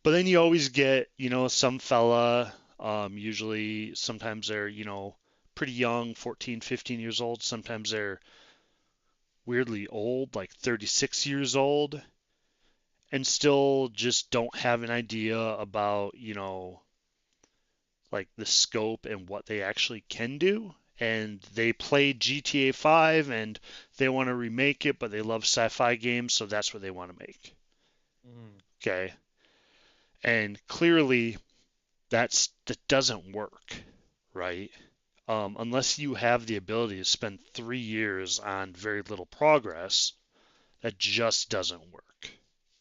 But then you always get, some fella, usually sometimes they're, pretty young, 14, 15 years old. Sometimes they're weirdly old, like 36 years old, and still just don't have an idea about, like the scope and what they actually can do. And they played GTA 5 and they want to remake it, but they love sci-fi games, so that's what they want to make. Mm. Okay. And clearly that doesn't work, right? Unless you have the ability to spend 3 years on very little progress, that just doesn't work.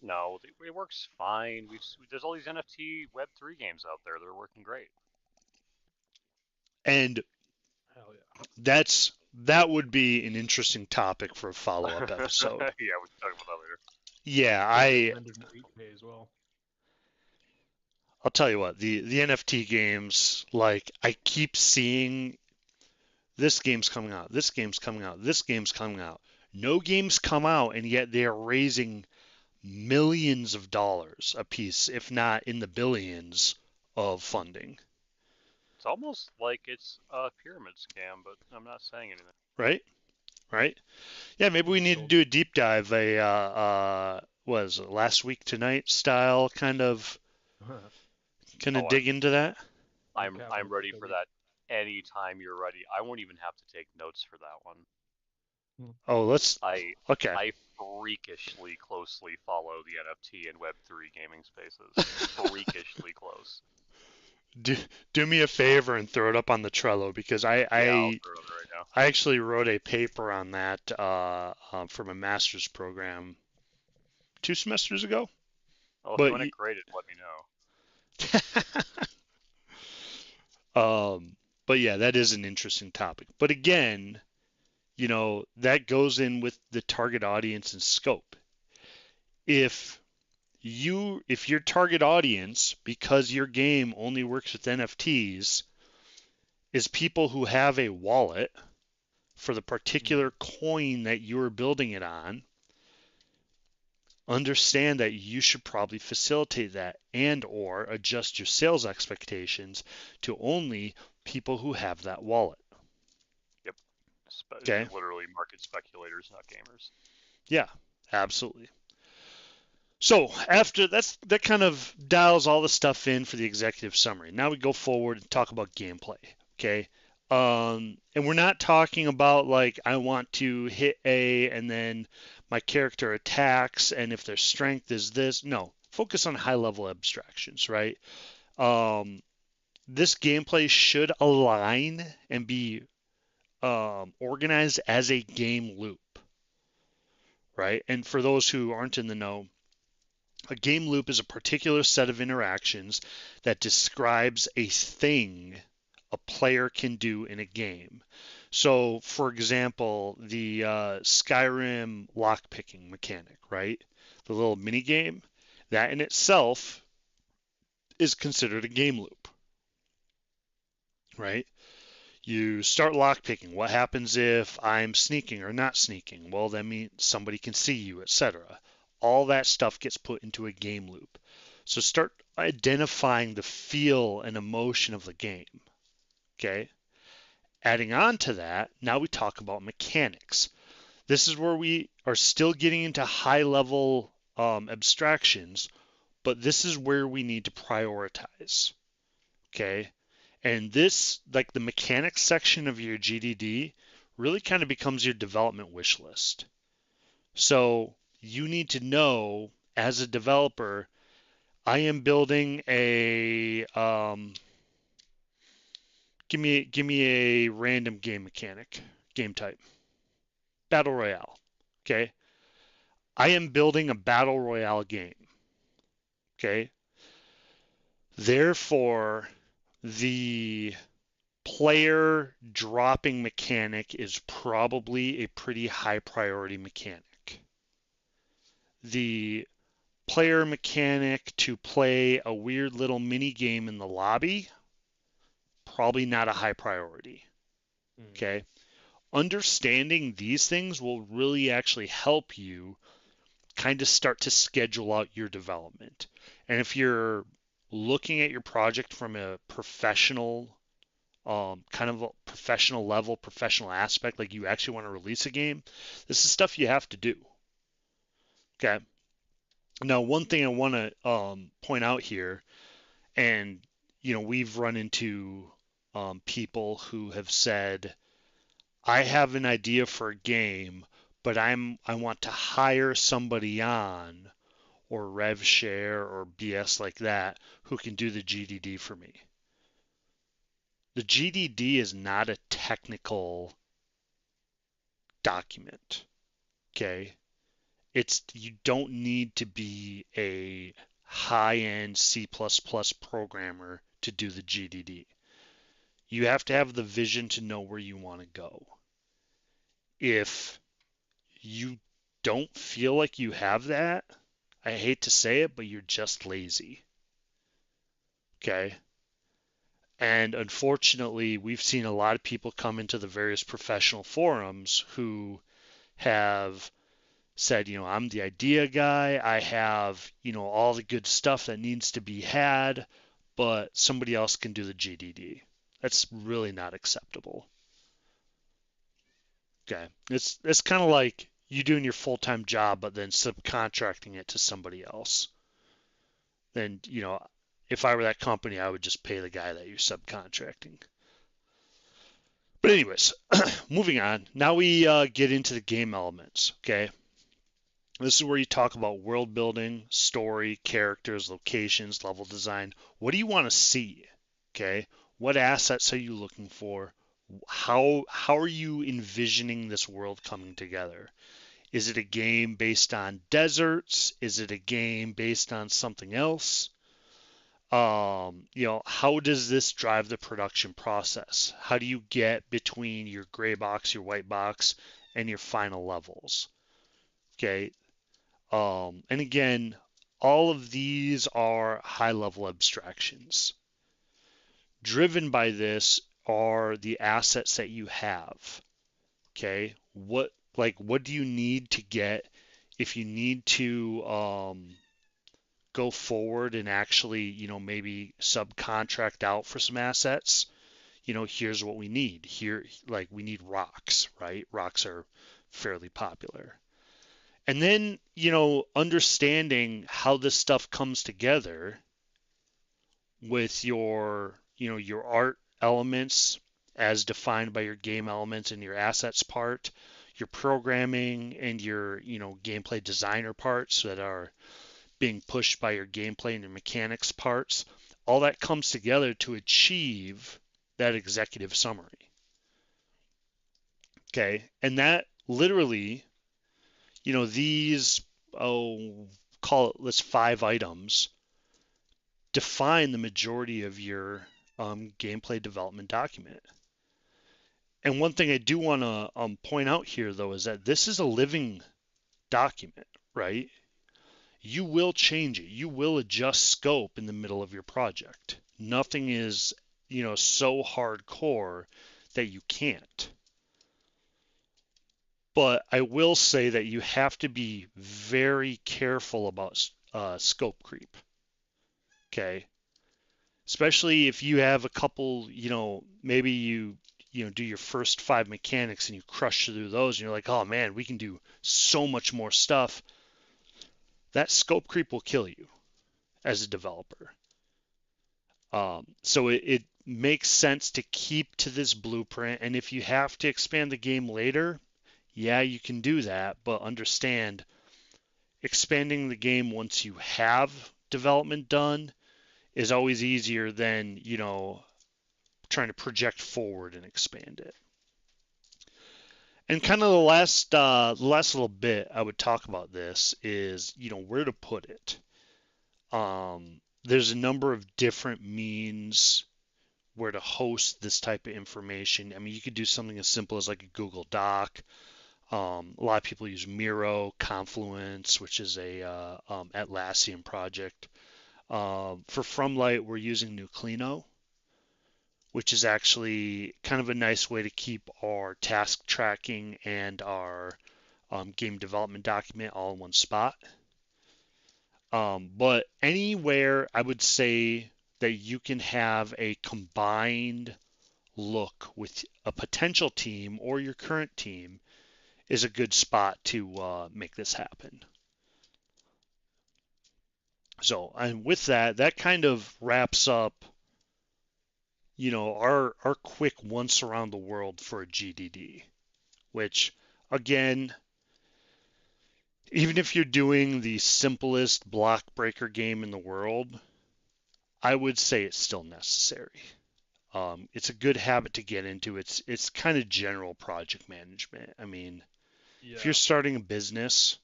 No, it works fine. There's all these NFT Web3 games out there that are working great. And Hell yeah. that would be an interesting topic for a follow-up episode. Yeah, we can talk about that later. Yeah, Rendered in 8K as well. I'll tell you what, the NFT games, like I keep seeing this game's coming out, this game's coming out, this game's coming out. No games come out, and yet they are raising millions of dollars a piece, if not in the billions of funding, It's almost like it's a pyramid scam, but I'm not saying anything. right? Right? Yeah, maybe we need to do a deep dive, what is it, last week tonight style kind of Oh, dig into that. I'm ready for that anytime you're ready. I won't even have to take notes for that one. Oh, I okay. I freakishly closely follow the NFT and Web3 gaming spaces. Freakishly close. Do me a favor and throw it up on the Trello because Yeah, I'll throw it up right now. I actually wrote a paper on that from a master's program 2 semesters ago. Well, if you But want to grade it, let me know. but yeah, that is an interesting topic. But again, that goes in with the target audience and scope. If your target audience, because your game only works with NFTs, is people who have a wallet for the particular coin that you're building it on, understand that you should probably facilitate that and or adjust your sales expectations to only people who have that wallet. Yep. Okay? Literally market speculators, not gamers. Yeah, absolutely. So after that kind of dials all the stuff in for the executive summary. Now we go forward and talk about gameplay. Okay. And we're not talking about like I want to hit A and then my character attacks and if their strength is this. No, focus on high level abstractions, right? This gameplay should align and be organized as a game loop, right? And for those who aren't in the know, a game loop is a particular set of interactions that describes a thing a player can do in a game. So, for example, the Skyrim lockpicking mechanic, right? The little mini game, that in itself is considered a game loop, right? You start lockpicking. What happens if I'm sneaking or not sneaking? Well, that means somebody can see you, etc. All that stuff gets put into a game loop. So start identifying the feel and emotion of the game. Okay? Adding on to that, now we talk about mechanics. This is where we are still getting into high level abstractions, but this is where we need to prioritize. Okay? And this, like the mechanics section of your GDD, really kind of becomes your development wish list. So you need to know as a developer, I am building a give me a random game mechanic, game type, battle royale. Okay, I am building a battle royale game. Okay, therefore the player dropping mechanic is probably a pretty high priority mechanic. The player mechanic to play a weird little mini game in the lobby, probably not a high priority. Okay. Understanding these things will really actually help you kind of start to schedule out your development. And if you're looking at your project from a professional kind of a professional level, professional aspect, like you actually want to release a game, this is stuff you have to do. Okay. Now, one thing I want to point out here, and we've run into people who have said, "I have an idea for a game, but I want to hire somebody on, or rev share or BS like that, who can do the GDD for me." The GDD is not a technical document. Okay? You don't need to be a high-end C++ programmer to do the GDD. You have to have the vision to know where you want to go. If you don't feel like you have that, I hate to say it, but you're just lazy. Okay? And unfortunately, we've seen a lot of people come into the various professional forums who have said, I'm the idea guy. I have, all the good stuff that needs to be had, but somebody else can do the GDD. That's really not acceptable. Okay. It's kind of like you doing your full-time job, but then subcontracting it to somebody else. Then, if I were that company, I would just pay the guy that you're subcontracting. But anyways, moving on. Now we get into the game elements. Okay. This is where you talk about world building, story, characters, locations, level design. What do you want to see? Okay. What assets are you looking for? How are you envisioning this world coming together? Is it a game based on deserts? Is it a game based on something else? How does this drive the production process? How do you get between your gray box, your white box, and your final levels? Okay. And again, all of these are high level abstractions. Driven by this are the assets that you have. Okay. What do you need to get if you need to go forward and actually, maybe subcontract out for some assets? Here's what we need. Here, like we need rocks, right? Rocks are fairly popular. And then, understanding how this stuff comes together with your art elements as defined by your game elements and your assets part, your programming and your, gameplay designer parts that are being pushed by your gameplay and your mechanics parts. All that comes together to achieve that executive summary. Okay. And that literally, these, call it, let's 5 items, define the majority of your gameplay development document. And one thing I do want to point out here, though, is that this is a living document, right? You will change it. You will adjust scope in the middle of your project. Nothing is, so hardcore that you can't. But I will say that you have to be very careful about scope creep. Okay. Especially if you have a couple, maybe you do your first 5 mechanics and you crush through those and you're like, oh man, we can do so much more stuff. That scope creep will kill you as a developer. So it makes sense to keep to this blueprint. And if you have to expand the game later, yeah, you can do that, but understand expanding the game once you have development done is always easier than, trying to project forward and expand it. And kind of the last little bit I would talk about this is, where to put it. There's a number of different means where to host this type of information. I mean, you could do something as simple as like a Google Doc. A lot of people use Miro, Confluence, which is a Atlassian project. For FromLight, we're using Nuclino, which is actually kind of a nice way to keep our task tracking and our game development document all in one spot. But anywhere I would say that you can have a combined look with a potential team or your current team is a good spot to make this happen. So, and with that, that kind of wraps up, our quick once around the world for a GDD, which again, even if you're doing the simplest block breaker game in the world, I would say it's still necessary. It's a good habit to get into. It's kind of general project management. I mean, if you're Yeah, starting a business,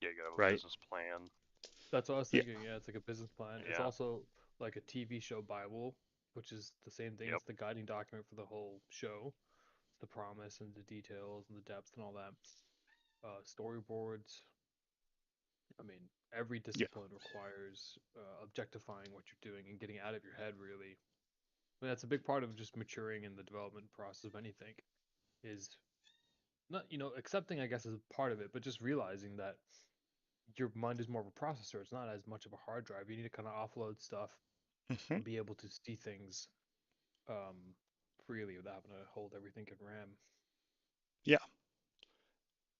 Yeah, you gotta have a right? business plan. that's what I was Yeah, thinking. Yeah, it's like a business plan. It's Yeah. also like a TV show Bible, which is the same thing. Yep. It's the guiding document for the whole show, the promise and the details and the depth and all that. Storyboards. I mean, every yeah, discipline requires objectifying what you're doing and getting out of your head, really. I mean, that's a big part of just maturing in the development process of anything, is not, accepting, I guess, is part of it, but just realizing that your mind is more of a processor. It's not as much of a hard drive. You need to kind of offload stuff Hmm. and be able to see things um, freely without having to hold everything in RAM. Yeah.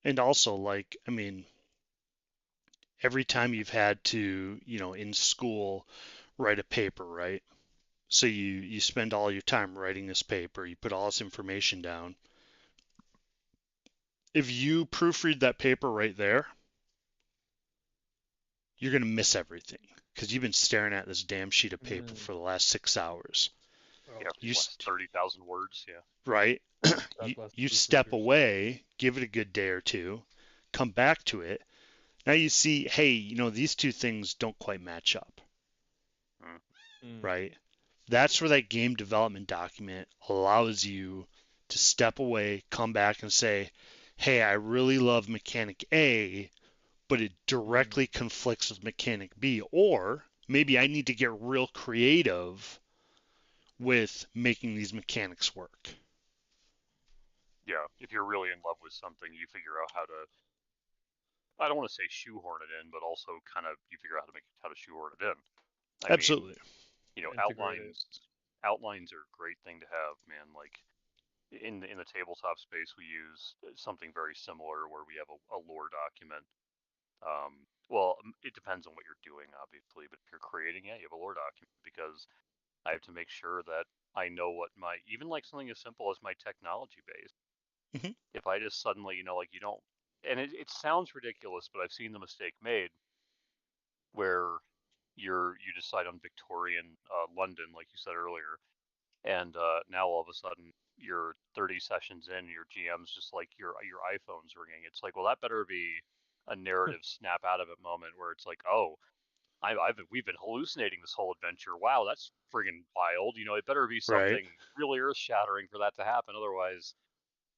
And also, like, I mean, every time you've had to, in school, write a paper, right? So you spend all your time writing this paper, you put all this information down. If you proofread that paper right there, you're going to miss everything because you've been staring at this damn sheet of paper Mm. for the last 6 hours. Oh, Yeah, for You, these last 30,000 words. Yeah. right? God you, bless you step proofreaders. away, give it a good day or two, come back to it. Now you see, hey, these two things don't quite match up, Mm. Mm. right? That's where that game development document allows you to step away, come back and say, hey, I really love mechanic A, but it Mm. directly conflicts with mechanic B. Or maybe I need to get real creative with making these mechanics work. Yeah, if you're really in love with something, you figure out how to. I don't want to say shoehorn it in, but also kind of you figure out how to shoehorn it in. I mean, Absolutely. Integrate it. outlines are a great thing to have, man. Like in the tabletop space, we use something very similar where we have a lore document. Well, it depends on what you're doing, obviously, but if you're creating it, you have a lore document because I have to make sure that I know what my even like something as simple as my technology base. Hmm. If I just suddenly, like you don't, and it sounds ridiculous, but I've seen the mistake made where you decide on Victorian London, like you said earlier, and now all of a sudden you're 30 sessions in, your GM's just like your iPhone's ringing. It's like, well, that better be a narrative snap out of it moment where it's like, oh, we've been hallucinating this whole adventure. Wow, that's friggin' wild. It better be Right. something really earth shattering for that to happen. Otherwise,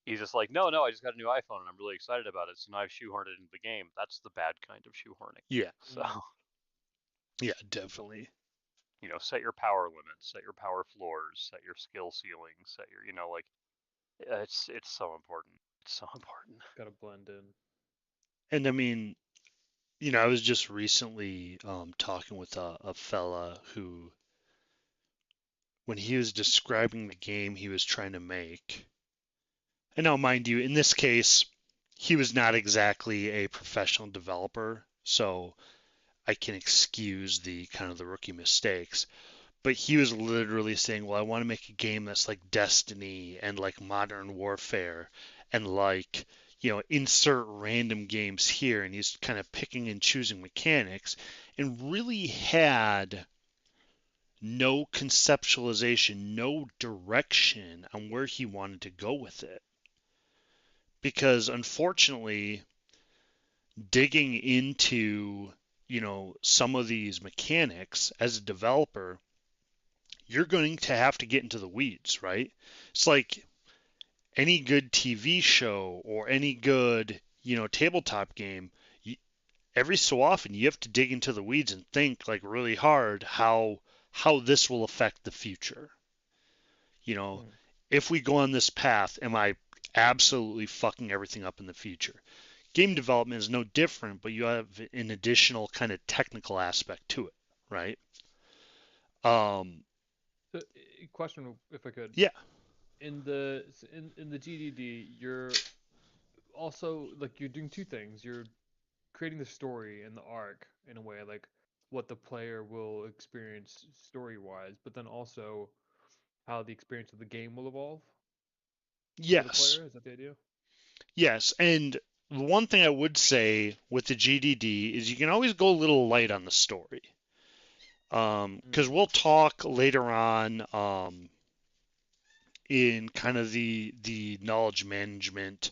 he's just like, no, I just got a new iPhone and I'm really excited about it. So now I've shoehorned it into the game. That's the bad kind of shoehorning. Yeah. So, Mm. Yeah, definitely. set your power limits, set your power floors, set your skill ceilings, set your, like it's so important. It's so important. Gotta blend in. And I mean, I was just recently talking with a fella who, when he was describing the game he was trying to make, and now, mind you, in this case, he was not exactly a professional developer, so I can excuse the kind of the rookie mistakes. But he was literally saying, well, I want to make a game that's like Destiny and like Modern Warfare and like, insert random games here. And he's kind of picking and choosing mechanics and really had no conceptualization, no direction on where he wanted to go with it. Because unfortunately, digging into, some of these mechanics as a developer, you're going to have to get into the weeds, right? It's like any good TV show or any good, tabletop game. Every so often, you have to dig into the weeds and think like really hard how this will affect the future. You know, Mm. if we go on this path, am I absolutely fucking everything up in the future? Game development is no different, but you have an additional kind of technical aspect to it, right? Um, So, question, if I could, yeah. in the GDD, you're also like you're doing two things. You're creating the story and the arc in a way, like what the player will experience story wise, but then also how the experience of the game will evolve for the Yes. player. Is that the idea? Yes, and one thing I would say with the GDD is you can always go a little light on the story. Because Mm. we'll talk later on in kind of the knowledge management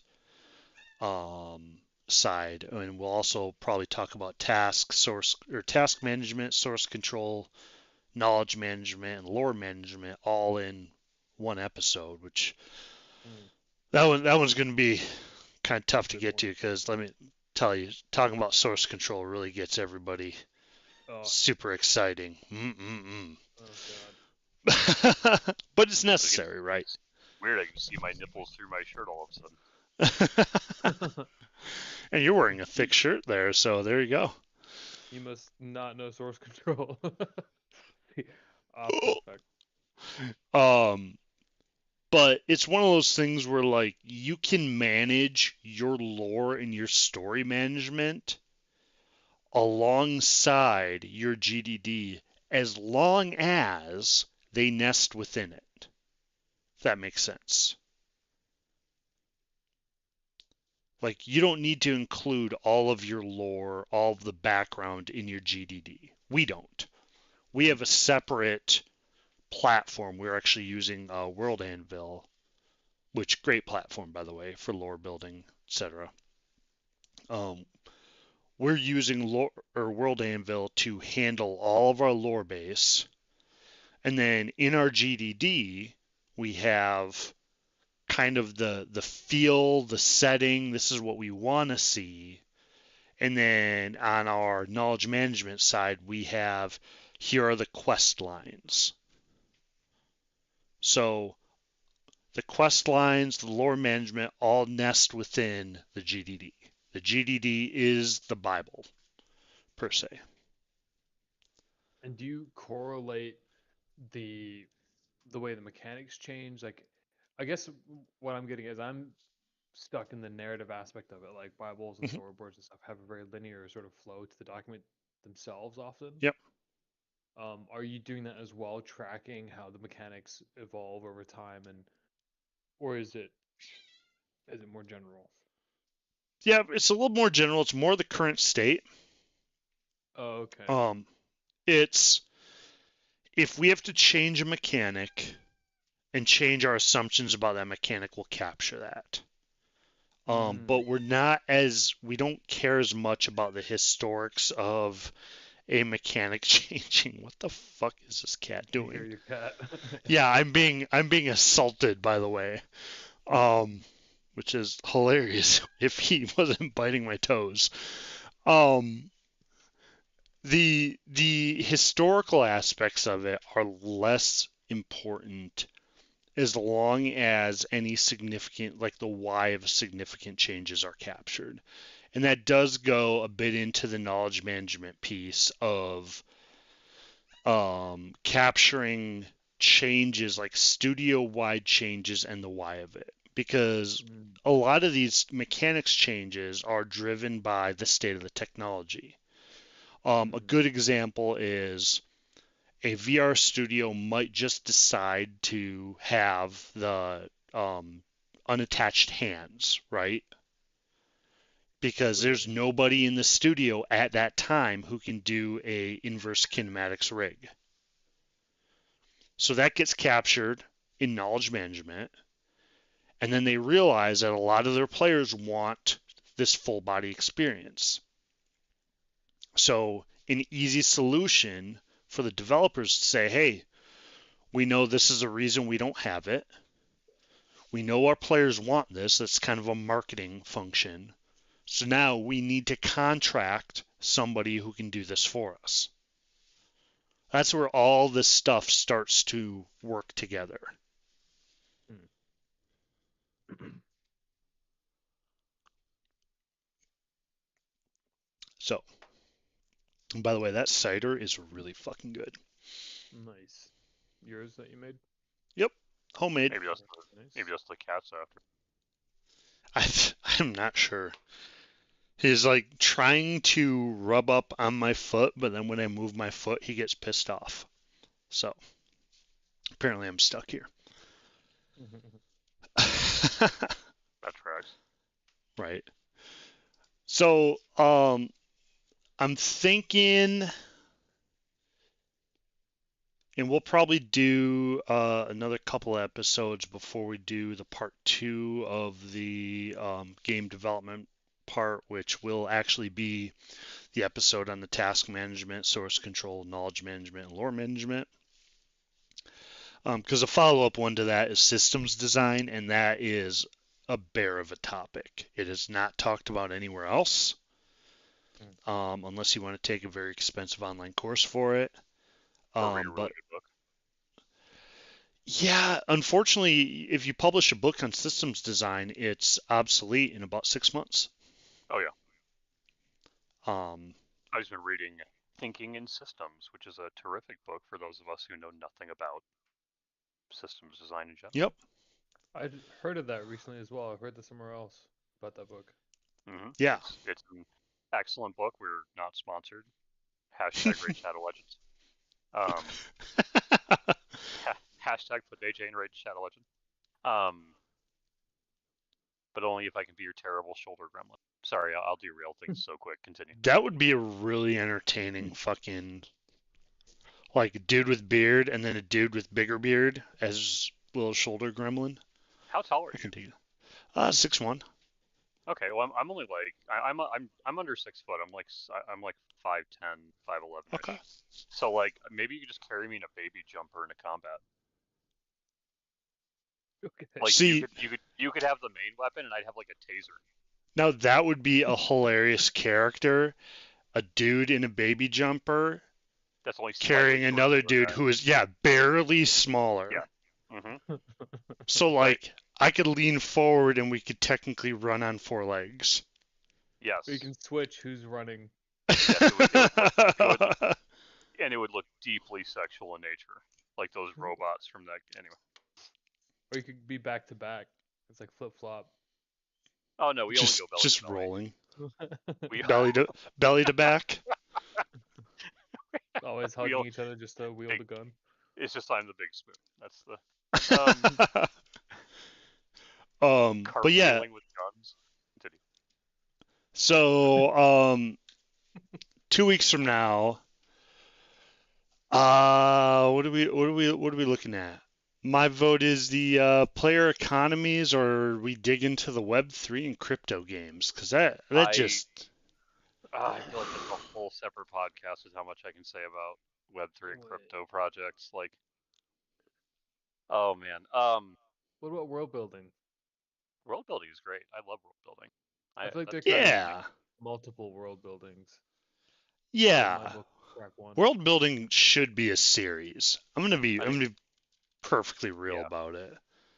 um, side, and we'll also probably talk about task management, source control, knowledge management, and lore management all in one episode, which Mm. that one's going to be kind of That's tough a to big get one. to because let me tell you, talking about source control really gets everybody Oh, super exciting. Mm-mm-mm. oh God. But it's So it gets necessary, right? weird. I can see my nipples through my shirt all of a sudden. And you're wearing a thick shirt there, so there you go. You must not know source control. Perfect. Um, but it's one of those things where like you can manage your lore and your story management alongside your GDD as long as they nest within it. If that makes sense. Like you don't need to include all of your lore, all of the background in your GDD. We don't. We have a separate platform. We're actually using World Anvil, which great platform by the way for lore building, etc. Um, we're using lore, or World Anvil to handle all of our lore base, and then in our GDD we have kind of the feel, the setting. This is what we want to see. And then on our knowledge management side, we have here are the quest lines. So the quest lines, the lore management all nest within the GDD. The GDD is the Bible per se. And do you correlate the the way the mechanics change? Like, I guess what I'm getting is I'm stuck in the narrative aspect of it. Like Bibles and Mhm. storyboards and stuff have a very linear sort of flow to the document themselves often. Yep. Are you doing that as well, tracking how the mechanics evolve over time, and or is it more general? Yeah, it's a little more general. It's more the current state. Oh, okay. Um, it's if we have to change a mechanic and change our assumptions about that mechanic, we'll capture that. Mm. But we don't care as much about the historics of a mechanic changing. What the fuck is this cat I hear doing? you, cat. Yeah, I'm being assaulted by the way. Um, which is hilarious if he wasn't biting my toes. Um, the historical aspects of it are less important as long as any significant, like the why of significant changes are captured. And that does go a bit into the knowledge management piece of capturing changes like studio wide changes and the why of it. Because Mm. a lot of these mechanics changes are driven by the state of the technology. A Mm-hmm. good example is a VR studio might just decide to have the unattached hands, right? Because there's Clearly. nobody in the studio at that time who can do a inverse kinematics rig. So that gets captured in knowledge management, and then they realize that a lot of their players want this full body experience. So an easy solution for the developers to say, hey, we know this is a reason we don't have it. We know our players want this. That's kind of a marketing function. So now we need to contract somebody who can do this for us. That's where all this stuff starts to work together. Mm. So, and by the way, that cider is really fucking good. Nice. Yours that you made? Yep, homemade. Maybe that's Nice. the cat's after. I'm not sure. He's like trying to rub up on my foot, but then when I move my foot, he gets pissed off. So apparently I'm stuck here. That tracks. Right. So I'm thinking, and we'll probably do another couple episodes before we do the part two of the game development part, which will actually be the episode on the task management, source control, knowledge management, and lore management. Because a follow-up one to that is systems design, and that is a bear of a topic. It is not talked about anywhere else, Mm. unless you want to take a very expensive online course for it. Or read a really But good book. Yeah, unfortunately, if you publish a book on systems design, it's obsolete in about 6 months. Oh yeah, Um, I've just been reading Thinking in Systems, which is a terrific book for those of us who know nothing about systems design in general. yep. I'd heard of that recently as well. I heard that somewhere else about that book. Yeah. It's an excellent book. We're not sponsored. Hashtag Raid Shadow Legends. Um, hashtag put AJ in Raid Shadow Legend. Um, but only if I can be your terrible shoulder gremlin. Sorry, I'll derail things so quick. Continue. That would be a really entertaining fucking like a dude with beard and then a dude with bigger beard as little shoulder gremlin. How tall are I you? can take it. 6'1". Okay, well I'm only like I'm under 6 foot. I'm like 5'10", 5'11" Okay. ish. So like maybe you could just carry me in a baby jumper into combat. Okay. Like See, you could have the main weapon and I'd have like a taser. now that would be a hilarious character. A dude in a baby jumper That's only slightly carrying shorter than another the other dude guy. who is, yeah, barely Yeah. smaller. So, Right. like, I could lean forward and we could technically run on 4 legs. We Yes. can switch who's running. Yes. It would look deeply sexual in nature, like those robots from that. Anyway. Or you could be back to back. It's like flip flop. Oh no, we only just go belly to just belly. rolling. We Belly to back. Always we hugging each other just to wield big, the gun. it's just I'm the big spoon. That's the But yeah, carpooling with guns. Continue. so 2 weeks from now, what are we looking at? My vote is the player economies, or we dig into the Web3 and crypto games, because that I just I feel like that's a whole separate podcast with how much I can say about Web3 and Wait. crypto projects. Like, oh man, What about world building? world building is great. I love world building. I feel like That's there the could best be kind. yeah, multiple world buildings. But in my yeah. book, crack one. World building should be a series. I I'm think gonna be perfectly real yeah. about it.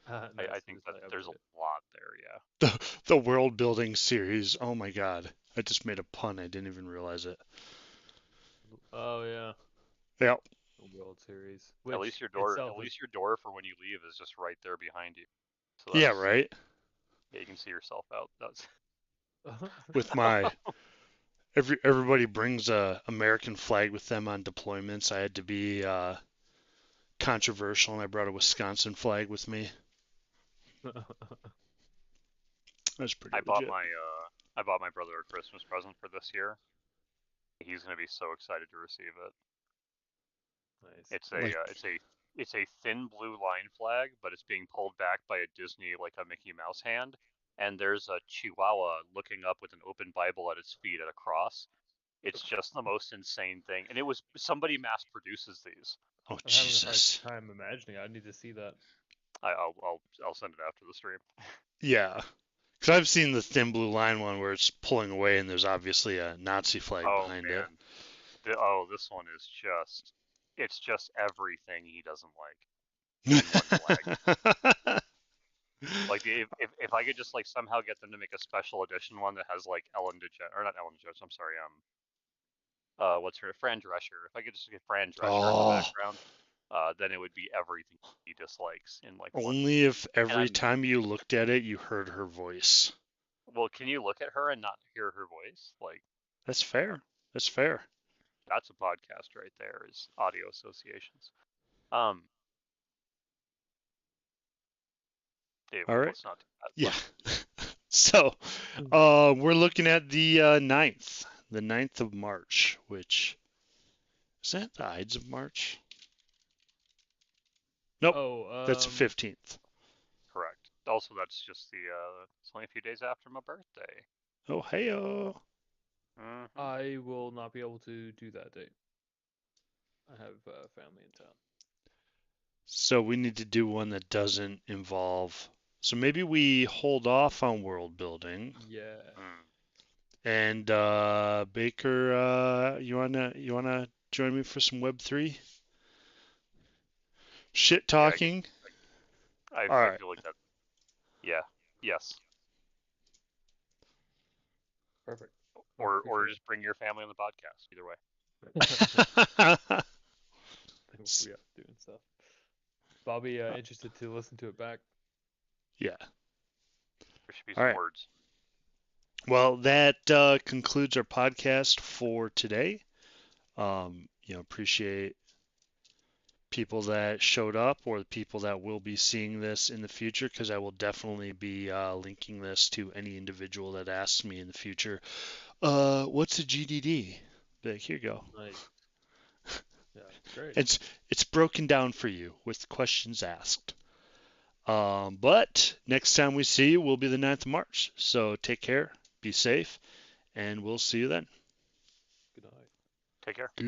I Nice. think Just that like there's a update it. lot there. Yeah. The world building series. Oh my God. I just made a pun. I didn't even realize it. Oh yeah, Yeah. the World Series, At which least your door, itself at is. least your door for when you leave is just right there behind you. So Yeah, that's right. yeah, you can see yourself out. That's With my everybody brings a American flag with them on deployments. I had to be controversial and I brought a Wisconsin flag with me. That's pretty legit. I bought my brother a Christmas present for this year. He's gonna be so excited to receive it. Nice. It's a Like, it's a thin blue line flag, but it's being pulled back by a Disney like a Mickey Mouse hand, and there's a Chihuahua looking up with an open Bible at its feet at a cross. It's just the most insane thing, and it was somebody mass produces these. oh I'm having a hard Jesus. time imagining. I need to see that. I'll send it after the stream. Yeah. Because I've seen the thin blue line one where it's pulling away and there's obviously a Nazi flag Oh behind it. man, this one is it's just everything he doesn't like in one flag. Like if I could just like somehow get them to make a special edition one that has like Ellen DeGeneres, or not Ellen DeGeneres, I'm sorry, what's her Fran Drescher. If I could just get Fran Drescher in the Oh, background, then it would be everything he dislikes in like one. only if And every I'm time you looked at it you heard her voice. well, can you look at her and not hear her voice? Like, That's yeah, fair. That's fair. that's a podcast right there. Is audio associations. Um, All right. let's not do that. Yeah. So, we're looking at the 9th, the 9th of March, which is that the Ides of March? Nope, that's the Oh, 15th. Correct. Also, that's just it's only a few days after my birthday. Oh, heyo. I will not be able to do that date. I have family in town. So we need to do one that doesn't involve. So maybe we hold off on world building. Yeah. And Baker, you wanna join me for some Web3? Shit talking. I All right. feel like that. Yeah. Yes. Perfect. Or Appreciate just bring your family on the podcast. Either way. we are doing stuff. Bobby, interested to listen to it back. Yeah. There should be All some right. words. Well, that concludes our podcast for today. Appreciate people that showed up or the people that will be seeing this in the future, because I will definitely be linking this to any individual that asks me in the future, what's a GDD? Like, here you go. Nice. Yeah, great. It's broken down for you with questions asked. But next time we see you will be the 9th of March. So take care, be safe, and we'll see you then. Good night. Take care. Good.